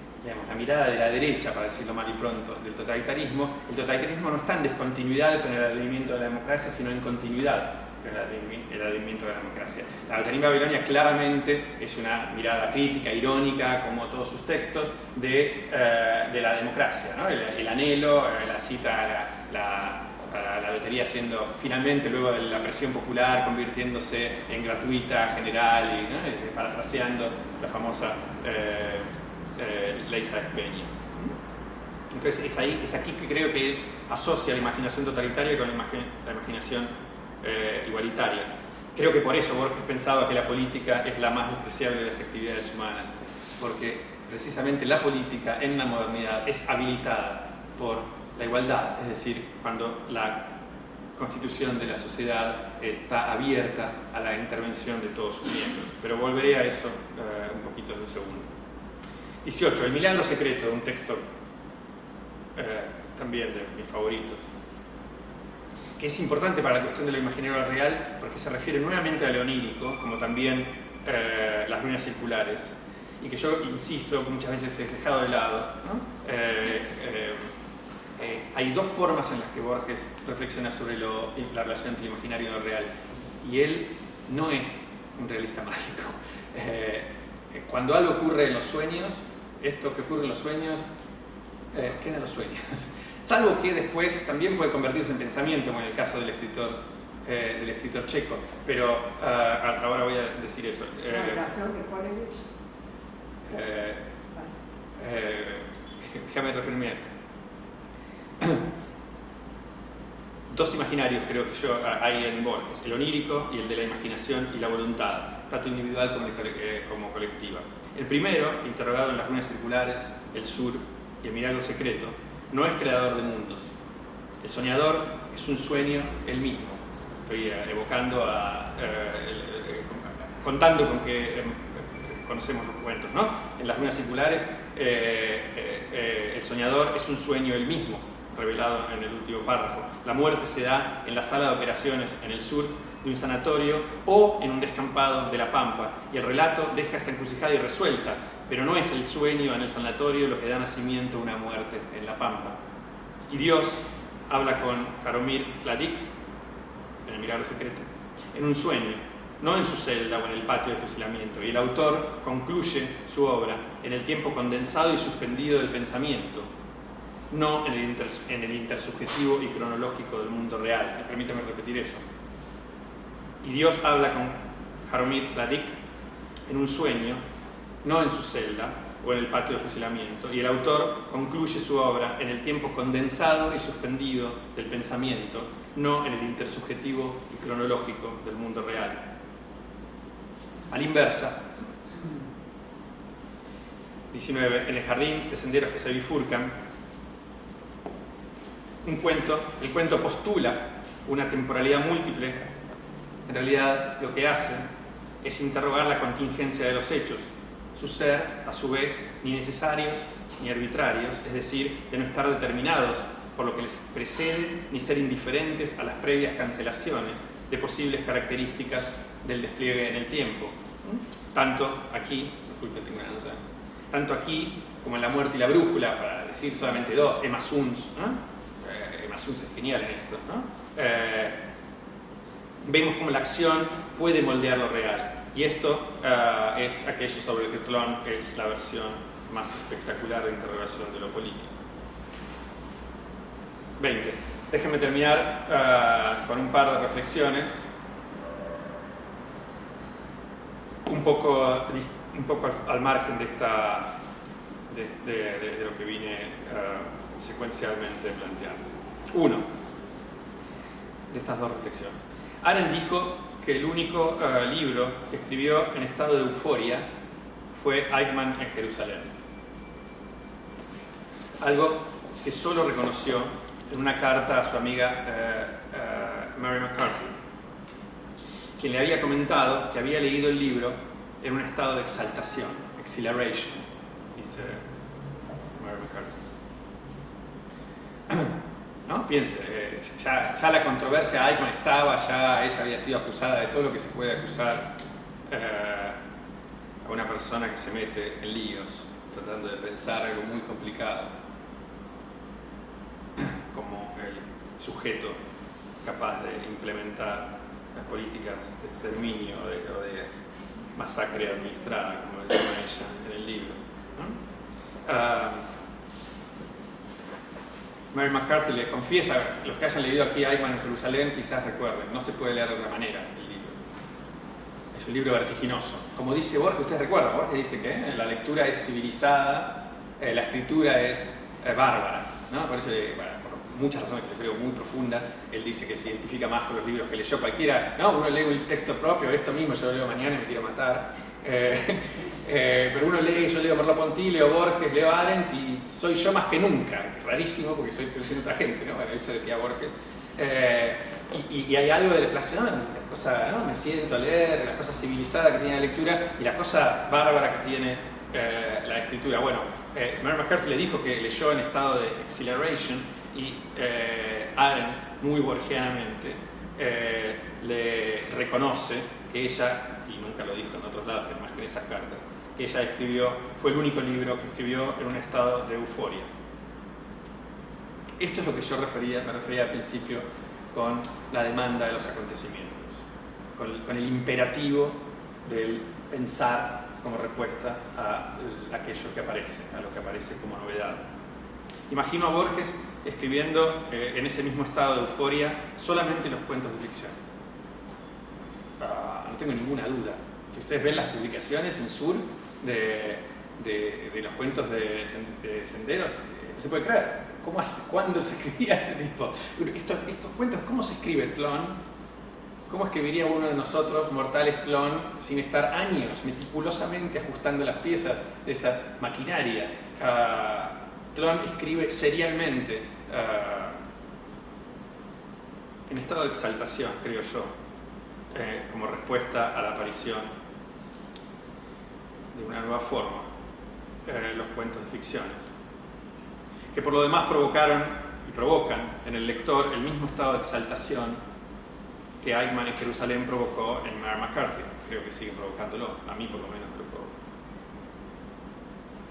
Speaker 2: la mirada de la derecha, para decirlo mal y pronto, del totalitarismo, el totalitarismo no está en discontinuidad con el advenimiento de la democracia, sino en continuidad con el advenimiento de la democracia. La doctrina babilonia claramente es una mirada crítica, irónica, como todos sus textos, de la democracia, ¿no? El anhelo, la cita a la lotería siendo finalmente, luego de la presión popular, convirtiéndose en gratuita, general, y ¿no? Parafraseando la famosa ley Sáenz Peña. Entonces es aquí que creo que asocia la imaginación totalitaria con la imaginación igualitaria. Creo que por eso Borges pensaba que la política es la más despreciable de las actividades humanas, porque precisamente la política en la modernidad es habilitada por la igualdad, es decir, cuando la constitución de la sociedad está abierta a la intervención de todos sus miembros. Pero volveré a eso un poquito en un segundo. 18. El milagro secreto, un texto también de mis favoritos, que es importante para la cuestión de lo imaginario real porque se refiere nuevamente a lo onírico, como también las ruinas circulares, y que yo insisto muchas veces he dejado de lado, ¿no? Hay dos formas en las que Borges reflexiona sobre la relación entre lo imaginario y lo real, y él no es un realista mágico. Cuando algo ocurre en los sueños, esto que ocurre en los sueños queda en los sueños, salvo que después también puede convertirse en pensamiento, como en el caso del escritor checo, pero ahora voy a decir eso. Déjame referirme a esto. Dos imaginarios creo que hay en Borges, el onírico y el de la imaginación y la voluntad, tanto individual como colectiva. El primero, interrogado en las ruinas circulares, el sur y el milagro secreto, no es creador de mundos. El soñador es un sueño él mismo. Estoy evocando contando con que conocemos los cuentos, ¿no? En las ruinas circulares, el soñador es un sueño él mismo, revelado en el último párrafo. La muerte se da en la sala de operaciones en el sur de un sanatorio o en un descampado de la Pampa, y el relato deja esta encrucijada irresuelta, pero no es el sueño en el sanatorio lo que da nacimiento a una muerte en la Pampa. Y Dios habla con Jaromir Hladik, en el milagro secreto, en un sueño, no en su celda o en el patio de fusilamiento, y el autor concluye su obra en el tiempo condensado y suspendido del pensamiento, no en el intersubjetivo y cronológico del mundo real. Permítame repetir eso. Y Dios habla con Jaromir Hladik en un sueño, no en su celda o en el patio de fusilamiento, y el autor concluye su obra en el tiempo condensado y suspendido del pensamiento, no en el intersubjetivo y cronológico del mundo real. A la inversa, 19. En el jardín de senderos que se bifurcan, el cuento postula una temporalidad múltiple. En realidad lo que hace es interrogar la contingencia de los hechos, su ser, a su vez, ni necesarios ni arbitrarios, es decir, de no estar determinados por lo que les precede, ni ser indiferentes a las previas cancelaciones de posibles características del despliegue en el tiempo. Tanto aquí, disculpe, tengo una nota, tanto aquí como en La muerte y la brújula, para decir solamente dos, Emma Suns, ¿no? Emma Suns es genial en esto, ¿no? Vemos cómo la acción puede moldear lo real, y esto es aquello sobre el que Tlön es la versión más espectacular de interrogación de lo político. 20. Déjenme terminar con un par de reflexiones un poco al margen de lo que vine secuencialmente planteando. Uno, de estas dos reflexiones. Arendt dijo que el único libro que escribió en estado de euforia fue Eichmann en Jerusalén. algo que solo reconoció en una carta a su amiga Mary McCarthy, quien le había comentado que había leído el libro en un estado de exaltación, exhilaration, dice Mary McCarthy. ¿No? Piense, ya la controversia Eichmann estaba, ya ella había sido acusada de todo lo que se puede acusar a una persona que se mete en líos, tratando de pensar algo muy complicado, como el sujeto capaz de implementar las políticas de exterminio o de masacre administrada, como le llama ella en el libro, ¿no? Mary McCarthy le confiesa, los que hayan leído aquí Eichmann en Jerusalén quizás recuerden, no se puede leer de otra manera el libro. Es un libro vertiginoso. Como dice Borges, ustedes recuerdan, Borges dice que la lectura es civilizada, la escritura es bárbara, ¿no? Por eso, bueno, por muchas razones que yo creo muy profundas, él dice que se identifica más con los libros que leyó cualquiera. No, uno lee un texto propio, esto mismo yo lo leo mañana y me quiero matar. Pero uno lee, yo leo Merleau-Ponty, leo Borges, leo Arendt y soy yo más que nunca. Rarísimo porque estoy leyendo otra gente, ¿no? Bueno, eso decía Borges. Y hay algo del placer, ¿no? La cosa, ¿no? Me siento a leer, la cosa civilizada que tiene la lectura y la cosa bárbara que tiene la escritura. Bueno, Mary McCarthy le dijo que leyó en estado de exhilaration y Arendt, muy borgianamente, le reconoce que ella, y nunca lo dijo en otros lados que más que en esas cartas, que ella escribió, fue el único libro que escribió en un estado de euforia. Esto es lo que yo me refería al principio con la demanda de los acontecimientos, con el imperativo del pensar como respuesta a aquello que aparece, a lo que aparece como novedad. Imagino a Borges escribiendo en ese mismo estado de euforia solamente los cuentos de ficción. No tengo ninguna duda. Si ustedes ven las publicaciones en Sur de los cuentos de Senderos, no se puede creer. ¿Cuándo se escribía este tipo? Estos cuentos, ¿cómo se escribe Tlön? ¿Cómo escribiría uno de nosotros, mortales Tlön, sin estar años meticulosamente ajustando las piezas de esa maquinaria? Tlön escribe serialmente, en estado de exaltación, creo yo, como respuesta a la aparición de una nueva forma, los cuentos de ficciones, que por lo demás provocaron y provocan en el lector el mismo estado de exaltación que Eichmann en Jerusalén provocó en Mary McCarthy. Creo que sigue provocándolo, a mí por lo menos me lo provoca.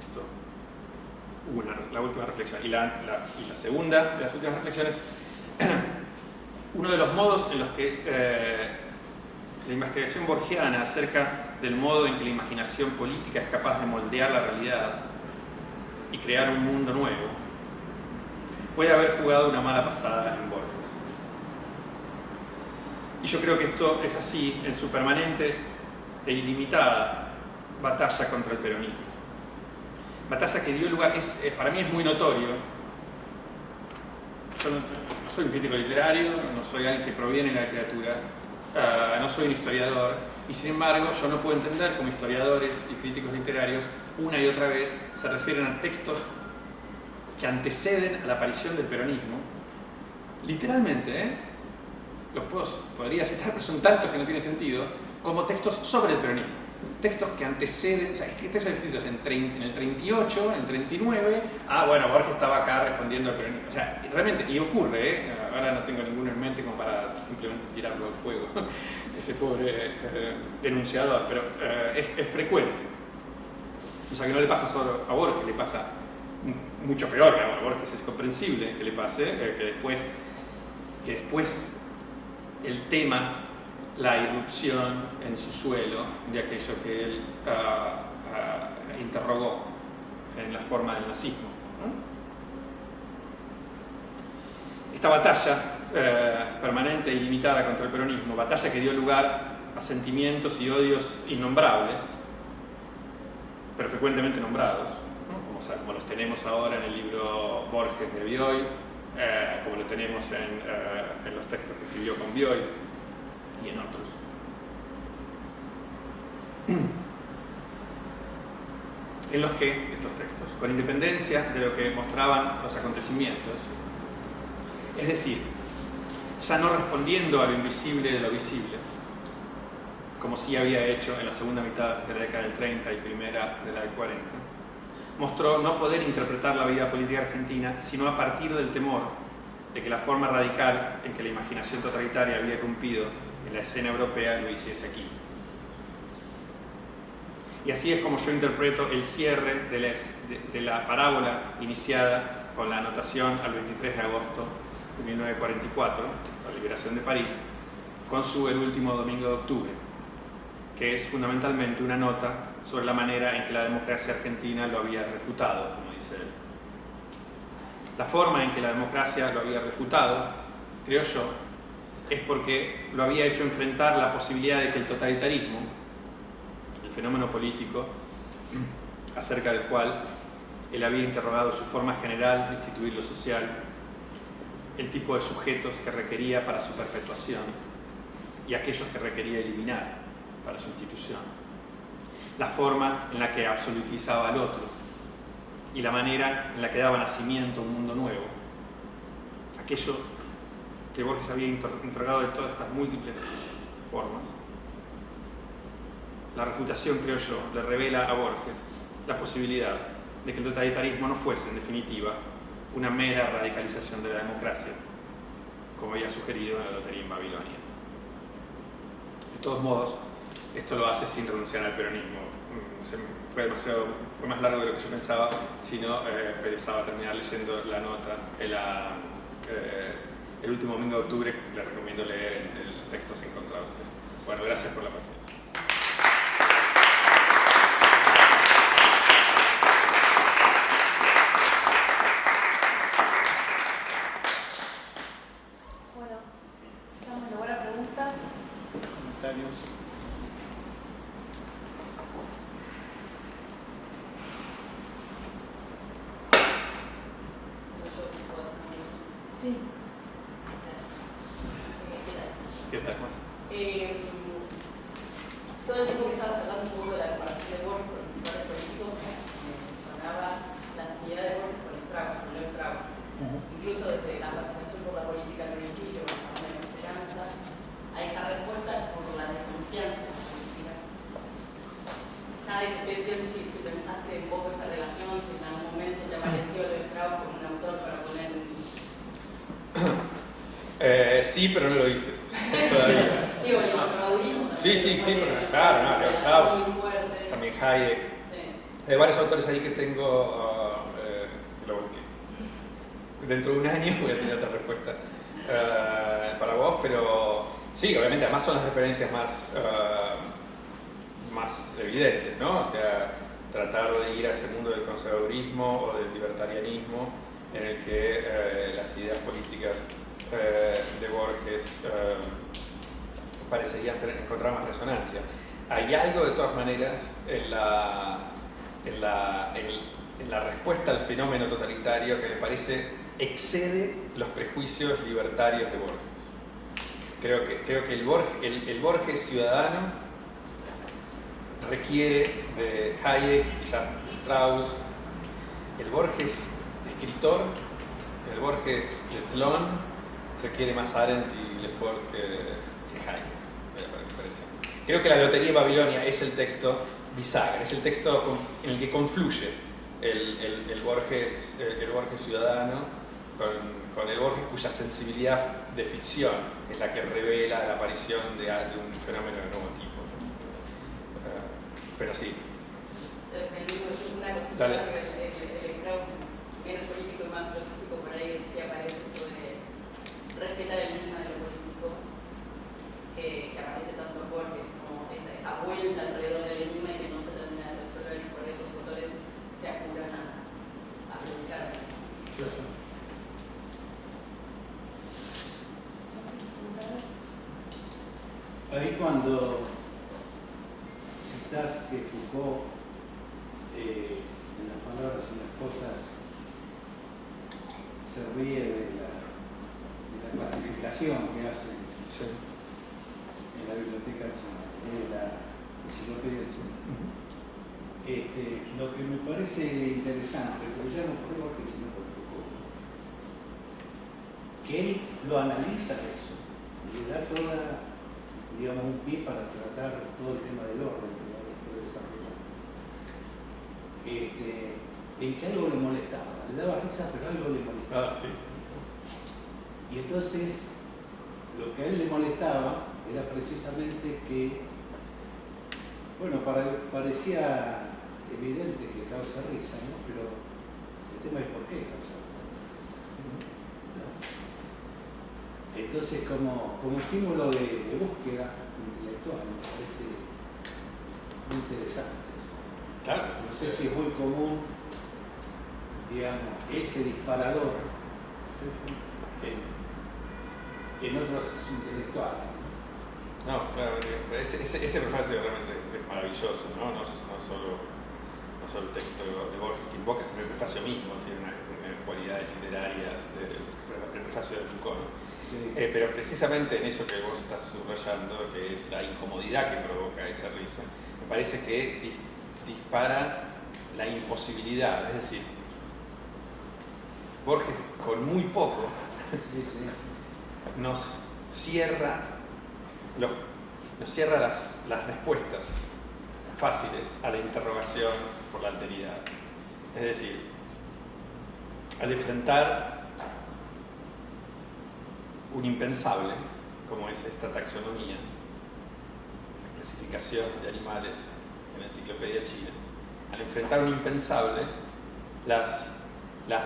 Speaker 2: Esto, la última reflexión. Y la segunda de las últimas reflexiones, uno de los modos en los que la investigación borgiana acerca del modo en que la imaginación política es capaz de moldear la realidad y crear un mundo nuevo, puede haber jugado una mala pasada en Borges. Y yo creo que esto es así en su permanente e ilimitada batalla contra el peronismo. Batalla que dio lugar, para mí es muy notorio. Yo no soy un crítico literario, no soy alguien que proviene de la literatura, no soy un historiador, y sin embargo yo no puedo entender cómo historiadores y críticos literarios una y otra vez se refieren a textos que anteceden a la aparición del peronismo, literalmente, podría citar, pero son tantos que no tiene sentido, como textos sobre el peronismo. Textos que anteceden, o sea, textos escritos en el 38, en el 39, bueno, Borges estaba acá respondiendo al peronismo. O sea, realmente, y ocurre, ahora no tengo ninguno en mente como para simplemente tirarlo al fuego, ese pobre enunciador, pero es frecuente. O sea, que no le pasa solo a Borges, le pasa mucho peor. A Borges es comprensible que le pase, que después el tema, la irrupción en su suelo de aquello que él interrogó en la forma del nazismo, ¿no? Esta batalla permanente e ilimitada contra el peronismo, batalla que dio lugar a sentimientos y odios innombrables, pero frecuentemente nombrados, ¿no? Como los tenemos ahora en el libro Borges de Bioy, como lo tenemos en los textos que escribió con Bioy y en otros. en los que, estos textos, con independencia de lo que mostraban los acontecimientos, es decir, ya no respondiendo a lo invisible de lo visible, como sí había hecho en la segunda mitad de la década del 30 y primera de la del 40, mostró no poder interpretar la vida política argentina sino a partir del temor de que la forma radical en que la imaginación totalitaria había irrumpido en la escena europea lo hiciese aquí. Y así es como yo interpreto el cierre de la parábola iniciada con la anotación al 23 de agosto de 1944, la liberación de París, con su El último domingo de octubre, que es fundamentalmente una nota sobre la manera en que la democracia argentina lo había refutado, como dice él. La forma en que la democracia lo había refutado, creo yo, es porque lo había hecho enfrentar la posibilidad de que el totalitarismo, el fenómeno político acerca del cual él había interrogado su forma general de instituir lo social, el tipo de sujetos que requería para su perpetuación y aquellos que requería eliminar para su institución, la forma en la que absolutizaba al otro y la manera en la que daba nacimiento a un mundo nuevo, aquello que Borges había interrogado de todas estas múltiples formas. La refutación, creo yo, le revela a Borges la posibilidad de que el totalitarismo no fuese, en definitiva, una mera radicalización de la democracia, como había sugerido en la lotería en Babilonia. De todos modos, esto lo hace sin renunciar al peronismo. Fue más largo de lo que yo pensaba, sino pensaba terminar leyendo la nota, el último domingo de octubre. Le recomiendo leer el texto sin contrastes. Bueno, gracias por la paciencia.
Speaker 1: Bueno, damos lugar a preguntas.
Speaker 3: Comentarios.
Speaker 1: Sí.
Speaker 2: ¿Qué tal?
Speaker 4: Todo el tiempo que estabas hablando un poco de la comparación de Borges con los pensadores políticos, me sonaba la afinidad de Borges con Strauss, con Leo Strauss. Incluso desde la fascinación por la política al principio, con la esperanza, a esa respuesta por la desconfianza en la política. Nada de eso, pienso si pensaste un poco esta relación, si en algún momento te apareció Leo Strauss como un autor para poner un...
Speaker 2: Sí, pero no lo hice todavía.
Speaker 4: Digo, el conservadurismo.
Speaker 2: Sí, pero claro, no, Leo Strauss, también Hayek.
Speaker 4: Sí.
Speaker 2: Hay varios autores ahí que tengo, dentro de un año voy a tener otra respuesta para vos, pero sí, obviamente, además son las referencias más evidentes, ¿no? O sea, tratar de ir a ese mundo del conservadurismo o del libertarianismo en el que las ideas políticas de Borges parecerían encontrar más resonancia. Hay algo, de todas maneras, en la respuesta al fenómeno totalitario que me parece excede los prejuicios libertarios de Borges. Creo que el Borges ciudadano requiere de Hayek, quizás Strauss. El Borges escritor, el Borges de Tlön, requiere más Arendt y Lefort que Hayek, me parece. Creo que la lotería de Babilonia es el texto bisagra, es el texto en el que confluye el Borges ciudadano con el Borges cuya sensibilidad de ficción es la que revela la aparición de un fenómeno de nuevo tipo. Pero sí.
Speaker 4: Una cosita,
Speaker 2: Dale.
Speaker 4: el Strauss menos político y más filosófico por ahí sí aparece esto de respetar el enigma de lo político, que aparece tanto en Borges como esa vuelta alrededor del enigma y que no se termina de resolver y por ahí los autores se apuran a publicar.
Speaker 2: Sí, sí.
Speaker 3: Ahí cuando citás que Foucault, en las palabras y las cosas, se ríe de la clasificación que hace en la biblioteca, en la enciclopedia, Lo que me parece interesante, pero ya no por Borges, sino por Foucault, que él lo analiza eso y le da toda, digamos, un pie para tratar todo el tema del orden que va después desarrollando. En que algo le molestaba, le daba risa, pero algo le molestaba.
Speaker 2: Sí.
Speaker 3: Y entonces, lo que a él le molestaba era precisamente que, bueno, parecía evidente que causa risa, ¿no? Pero el tema es por qué causa risa, ¿no? Entonces, como estímulo de búsqueda intelectual, me parece muy interesante eso.
Speaker 2: Claro.
Speaker 3: No sé si es muy común, digamos, ese disparador en otros intelectuales.
Speaker 2: No, claro, ese prefacio realmente es maravilloso, ¿no? No solo el texto de Borges que invoca, sino el prefacio mismo tiene unas cualidades literarias del prefacio de Foucault, ¿no?
Speaker 3: Sí.
Speaker 2: Pero precisamente en eso que vos estás subrayando, que es la incomodidad que provoca esa risa, me parece que dispara la imposibilidad, es decir, Borges con muy poco nos cierra las respuestas fáciles a la interrogación por la alteridad. Es decir, al enfrentar un impensable, como es esta taxonomía, la clasificación de animales en la Enciclopedia China, al enfrentar un impensable, las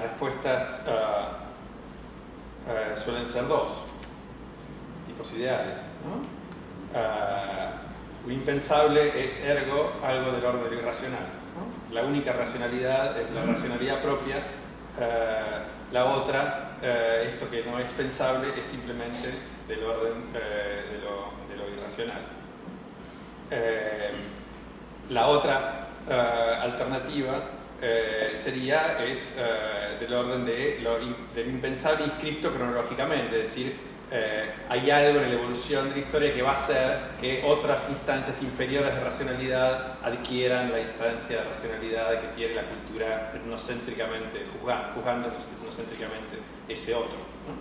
Speaker 2: respuestas suelen ser dos tipos ideales, ¿no? Un impensable es ergo algo del orden de lo irracional, ¿no? La única racionalidad es la racionalidad propia, la otra, esto que no es pensable, es simplemente del orden de lo irracional. La otra alternativa sería del orden del impensable inscripto cronológicamente, es decir, hay algo en la evolución de la historia que va a hacer que otras instancias inferiores de racionalidad adquieran la instancia de racionalidad que tiene la cultura etnocéntricamente, juzgando etnocéntricamente ese otro, ¿no?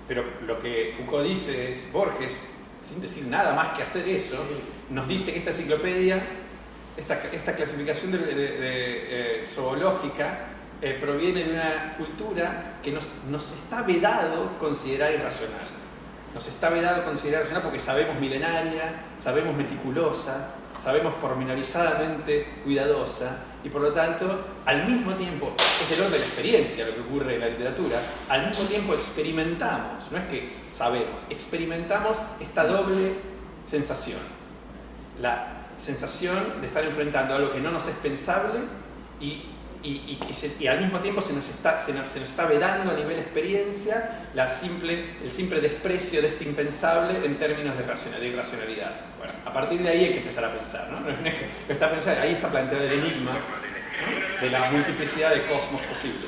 Speaker 2: Pero lo que Foucault dice es, Borges, sin decir nada más que hacer eso, nos dice que esta enciclopedia, esta clasificación zoológica, proviene de una cultura que nos está vedado considerar irracional. Nos está vedado considerar irracional porque sabemos milenaria, sabemos meticulosa, sabemos pormenorizadamente cuidadosa y por lo tanto, al mismo tiempo, es del orden de la experiencia lo que ocurre en la literatura, al mismo tiempo experimentamos, no es que sabemos, experimentamos esta doble sensación. La sensación de estar enfrentando algo que no nos es pensable y al mismo tiempo se nos está vedando a nivel experiencia el simple desprecio de este impensable en términos de irracionalidad. Bueno, a partir de ahí hay que empezar a pensar, ¿no? Ahí está planteado el enigma, ¿no? De la multiplicidad de cosmos posibles.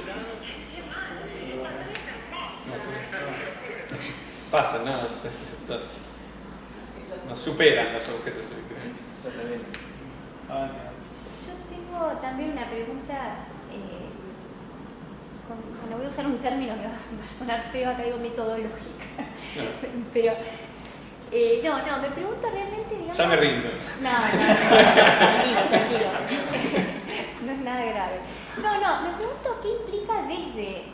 Speaker 2: Pasan, ¿no? Nos superan los objetos electrónicos.
Speaker 5: Yo tengo también una pregunta, bueno, voy a usar un término que va a sonar feo, acá digo metodológica, pero me pregunto realmente, digamos...
Speaker 2: Ya me rindo.
Speaker 5: No, tranquilo, no es nada grave. Me pregunto qué implica desde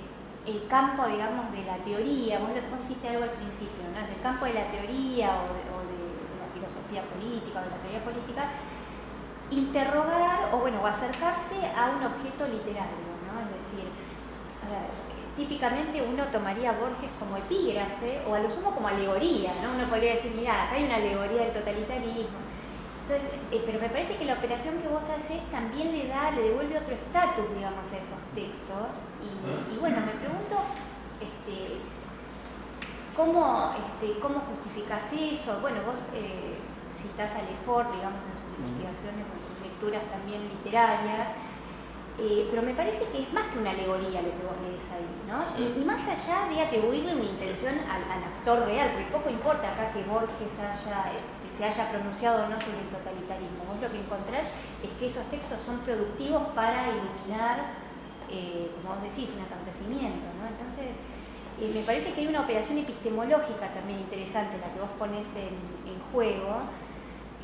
Speaker 5: el campo, digamos, de la teoría, vos dijiste algo al principio, ¿no? Del campo de la teoría o de la filosofía política o de la teoría política, interrogar o acercarse a un objeto literario, ¿no? Es decir, típicamente uno tomaría a Borges como epígrafe o a lo sumo como alegoría, ¿no? Uno podría decir, mira, acá hay una alegoría del totalitarismo. Entonces, pero me parece que la operación que vos haces también le devuelve otro estatus, digamos, a esos textos. Y bueno, me pregunto, ¿cómo justificás eso? Bueno, vos citás a Lefort, digamos, en sus investigaciones, en sus lecturas también literarias. pero me parece que es más que una alegoría lo que vos lees ahí, ¿no? Y más allá de atribuirle una intención al actor real, porque poco importa acá que Borges se haya pronunciado o no sobre el totalitarismo. Vos lo que encontrás es que esos textos son productivos para iluminar, como vos decís, un acontecimiento, ¿no? Entonces, me parece que hay una operación epistemológica también interesante la que vos ponés en juego,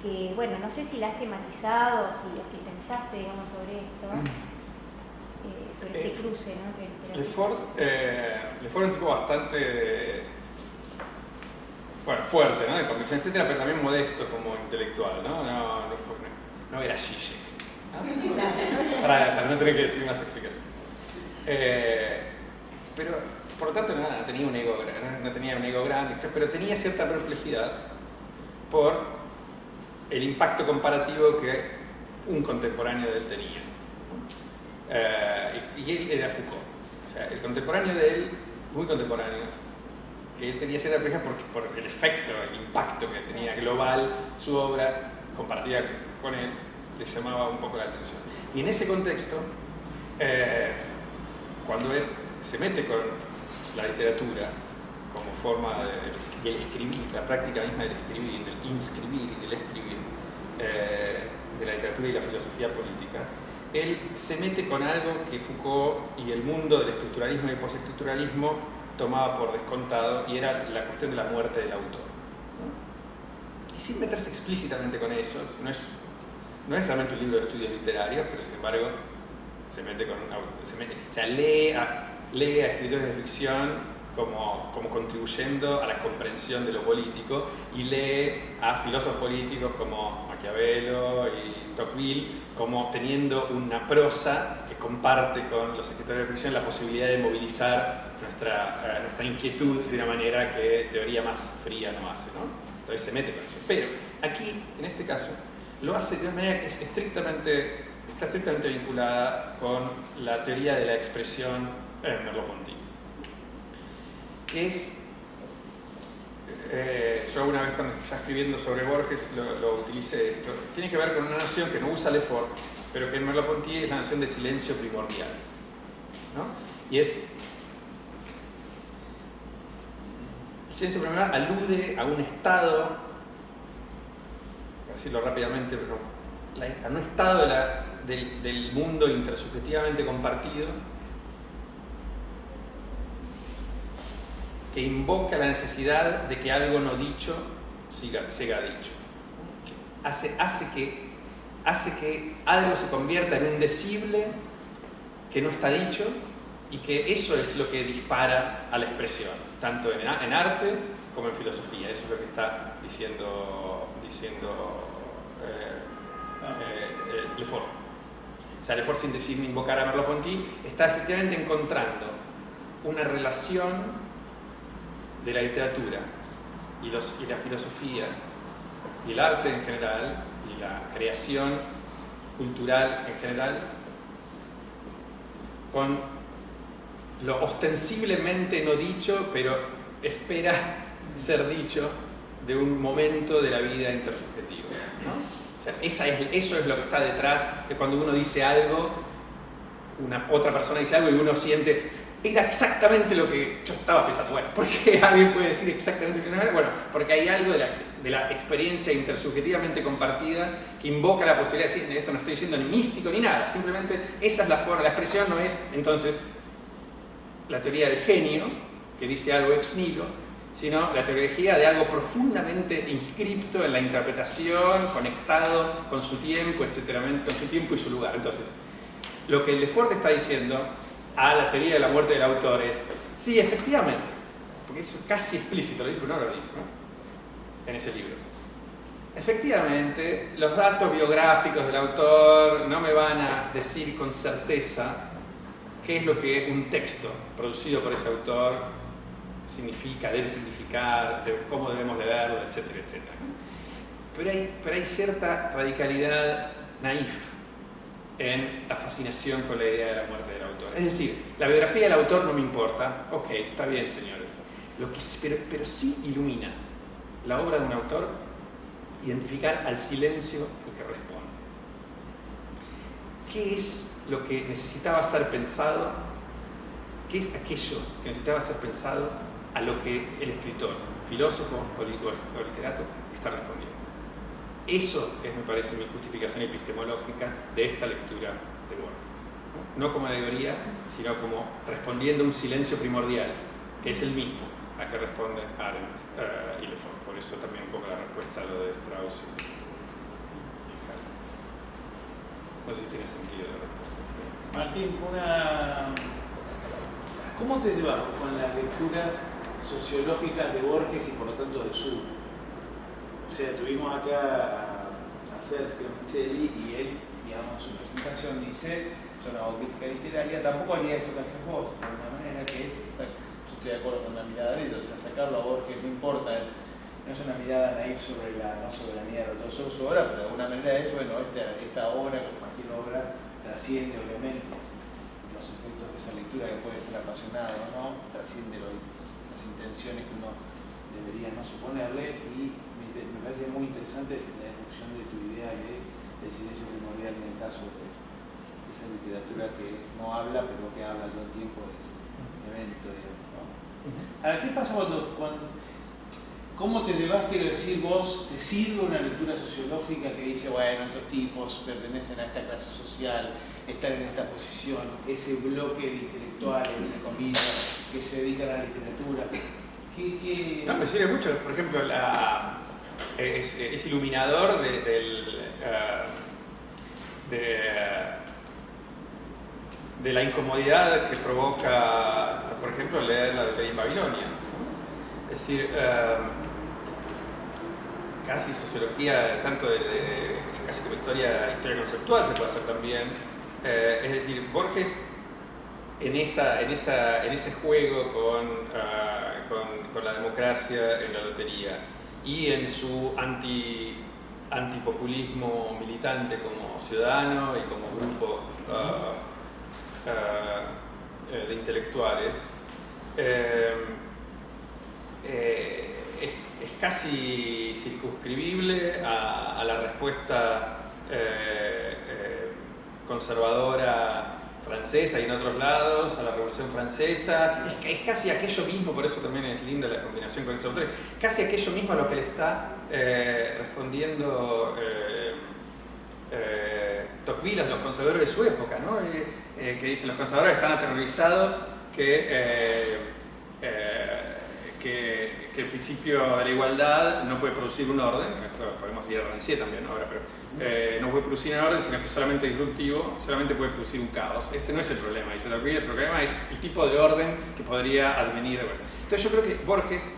Speaker 5: que, bueno, no sé si la has tematizado o si pensaste, digamos, sobre esto, sobre este cruce, ¿no?
Speaker 2: Lefort es un tipo bastante, bueno, fuerte, ¿no? De convicción, etcétera, pero también modesto como intelectual, ¿no? No era Zizek, ¿no? Para no tener que decir más explicaciones. Pero, por lo tanto, no tenía un ego grande, pero tenía cierta perplejidad por el impacto comparativo que un contemporáneo de él tenía. Y él era Foucault. O sea, el contemporáneo de él, muy contemporáneo, que él tenía cierta perplejidad por el efecto, el impacto que tenía global su obra, comparativa con él, le llamaba un poco la atención. Y en ese contexto, cuando él se mete con la literatura como forma del escribir, la práctica misma del escribir, del inscribir y del escribir, de la literatura y la filosofía política, él se mete con algo que Foucault y el mundo del estructuralismo y el postestructuralismo tomaba por descontado, y era la cuestión de la muerte del autor. Y sin meterse explícitamente con ellos, no es realmente un libro de estudios literarios, pero sin embargo se mete con o sea, lee a escritores de ficción como contribuyendo a la comprensión de lo político, y lee a filósofos políticos como Maquiavelo y Tocqueville como teniendo una prosa que comparte con los escritores de ficción la posibilidad de movilizar nuestra inquietud de una manera que teoría más fría no hace, ¿no? Entonces se mete con eso. Pero aquí, en este caso, lo hace de una manera que está estrictamente vinculada con la teoría de la expresión en Merleau-Ponty. Yo alguna vez cuando ya escribiendo sobre Borges lo utilicé esto. Tiene que ver con una noción que no usa Lefort, pero que en Merleau-Ponty es la noción de silencio primordial, ¿no? Y el silencio primordial alude a un estado, para decirlo rápidamente, a un estado del mundo intersubjetivamente compartido que invoca la necesidad de que algo no dicho siga dicho. Hace que algo se convierta en un decible que no está dicho, y que eso es lo que dispara a la expresión, tanto en arte como en filosofía. Eso es lo que está diciendo Lefort. O sea, Lefort, sin decirme invocar a Merleau-Ponty, está efectivamente encontrando una relación de la literatura y la filosofía y el arte en general y la creación cultural en general con lo ostensiblemente no dicho, pero espera ser dicho, de un momento de la vida intersubjetiva, ¿no? O sea, eso es lo que está detrás de cuando uno dice algo, otra persona dice algo y uno siente: era exactamente lo que yo estaba pensando. Bueno, ¿por qué alguien puede decir exactamente lo que yo estaba pensando? Bueno, porque hay algo de la experiencia intersubjetivamente compartida que invoca la posibilidad de decir: esto no estoy diciendo ni místico ni nada, simplemente esa es la forma. La expresión no es, entonces, la teoría del genio, que dice algo ex nihilo, sino la teoría de algo profundamente inscripto en la interpretación, conectado con su tiempo, etcétera, con su tiempo y su lugar. Entonces, lo que Lefort está diciendo a la teoría de la muerte del autor es: sí, efectivamente, porque es casi explícito, lo dice, pero no lo dice, ¿no? En ese libro. Efectivamente, los datos biográficos del autor no me van a decir con certeza qué es lo que un texto producido por ese autor significa, debe significar, cómo debemos leerlo, etcétera, etcétera. Pero hay cierta radicalidad naif en la fascinación con la idea de la muerte del autor. Es decir, la biografía del autor no me importa, ok, está bien, señores, pero sí ilumina la obra de un autor identificar al silencio al que responde. ¿Qué es lo que necesitaba ser pensado, qué es aquello que necesitaba ser pensado a lo que el escritor, filósofo o literato está respondiendo. Eso es, me parece, mi justificación epistemológica de esta lectura de Borges. No como alegoría, sino como respondiendo a un silencio primordial, que es el mismo a que responde Arendt y Le Fort. Por eso también un poco la respuesta a lo de Strauss y Hegel. No sé si tiene sentido la respuesta.
Speaker 6: Martín, ¿cómo te llevas con las lecturas sociológicas de Borges y por lo tanto de Sur? O sea, tuvimos acá a Sergio Micheli y él, digamos, en su presentación dice: yo no hago crítica literaria, tampoco haría esto que haces vos, de alguna manera, que es, yo estoy de acuerdo con la mirada de ellos, o sea, sacarlo a Borges no importa, no es una mirada naif sobre la soberanía de sobre su obra, pero de alguna manera es, bueno, esta obra, como cualquier obra, trasciende obviamente los efectos de esa lectura que puede ser apasionado, ¿no? Trasciende las intenciones que uno debería no suponerle, y me parece muy interesante la ejecución de tu idea del silencio primordial en el caso de esa literatura que no habla, pero que habla todo el tiempo de ese evento, digamos, ¿no? Ahora, ¿qué pasa cómo te llevas, quiero decir, vos, te sirve una lectura sociológica que dice, bueno, estos tipos pertenecen a esta clase social, están en esta posición, ese bloque de intelectuales, entre comillas, que se dedican a la literatura?
Speaker 2: No, me sirve mucho, por ejemplo, es iluminador de la incomodidad que provoca, por ejemplo, leer la de Babilonia. Es decir, casi sociología, tanto casi como historia conceptual se puede hacer también. Es decir, Borges en ese juego con la democracia en la lotería y en su antipopulismo militante como ciudadano y como grupo de intelectuales, es casi circunscribible a la respuesta conservadora francesa y en otros lados, a la Revolución Francesa. Es casi aquello mismo, por eso también es linda la combinación con estos autores, casi aquello mismo a lo que le está respondiendo Tocqueville a los conservadores de su época, ¿no? Que dicen: los conservadores están aterrorizados que el principio de la igualdad no puede producir un orden. Esto podemos ir a Rancière también ahora, pero no puede producir un orden, sino que es solamente disruptivo, solamente puede producir un caos. Este no es el problema, dice Tocqueville, el problema es el tipo de orden que podría advenir. Entonces yo creo que Borges,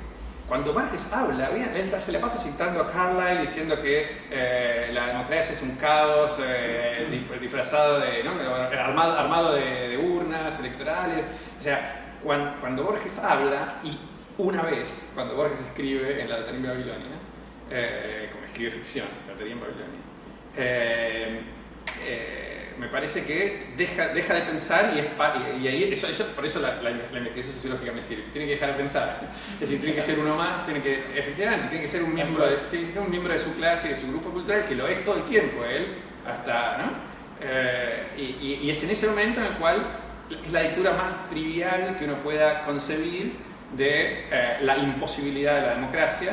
Speaker 2: cuando Borges habla, él se le pasa citando a Carlyle diciendo que la democracia es un caos disfrazado de, ¿no? armado de urnas electorales. O sea, cuando Borges habla, y una vez, cuando Borges escribe en La Lotería en Babilonia, como escribe ficción, La Lotería en Babilonia, me parece que deja de pensar y ahí por eso la investigación sociológica me sirve. Tiene que dejar de pensar. Es decir, tiene que ser uno más, efectivamente, tiene que ser un miembro de su clase y de su grupo cultural, que lo es todo el tiempo él, hasta, ¿no? Y es en ese momento en el cual es la lectura más trivial que uno pueda concebir de la imposibilidad de la democracia,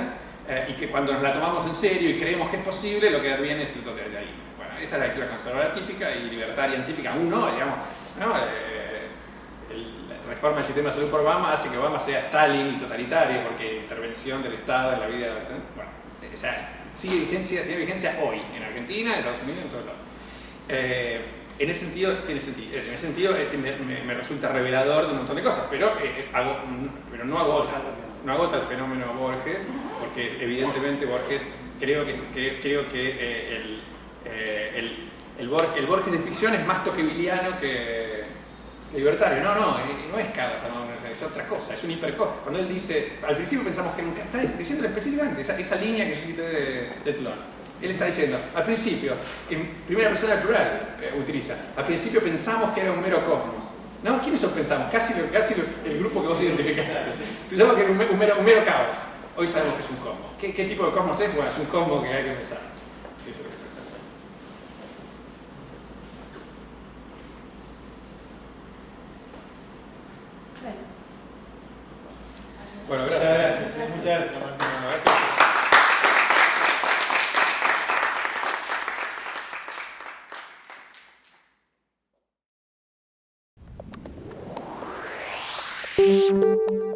Speaker 2: y que cuando nos la tomamos en serio y creemos que es posible, lo que adviene es el totalitarismo. Bueno, esta es la lectura conservadora típica y libertaria típica, aún no, digamos, ¿no? La reforma del sistema de salud por Obama hace que Obama sea Stalin y totalitario, porque intervención del Estado en la vida, bueno, o sea, tiene vigencia hoy, en Argentina, en Estados Unidos, en todos lados. En ese sentido, me resulta revelador de un montón de cosas, pero no agota el fenómeno Borges, porque evidentemente Borges, creo que el Borges de ficción es más tocqueviliano que libertario. No es caos, es otra cosa, es un hipercos. Cuando él dice, al principio pensamos que nunca está diciendo específicamente esa línea que yo cité de Toulon. Él está diciendo, al principio, en primera persona del plural utiliza, al principio pensamos que era un mero cosmos. ¿No? ¿Quiénes son pensamos? Casi el grupo que vos identificaste. Pensamos que era un mero caos. Hoy sabemos que es un cosmos. ¿Qué tipo de cosmos es? Bueno, es un cosmos que hay que pensar. Eso es lo que está. Bueno,
Speaker 6: Muchas
Speaker 2: gracias.
Speaker 6: gracias. Muchas gracias, Martín.
Speaker 2: Gracias.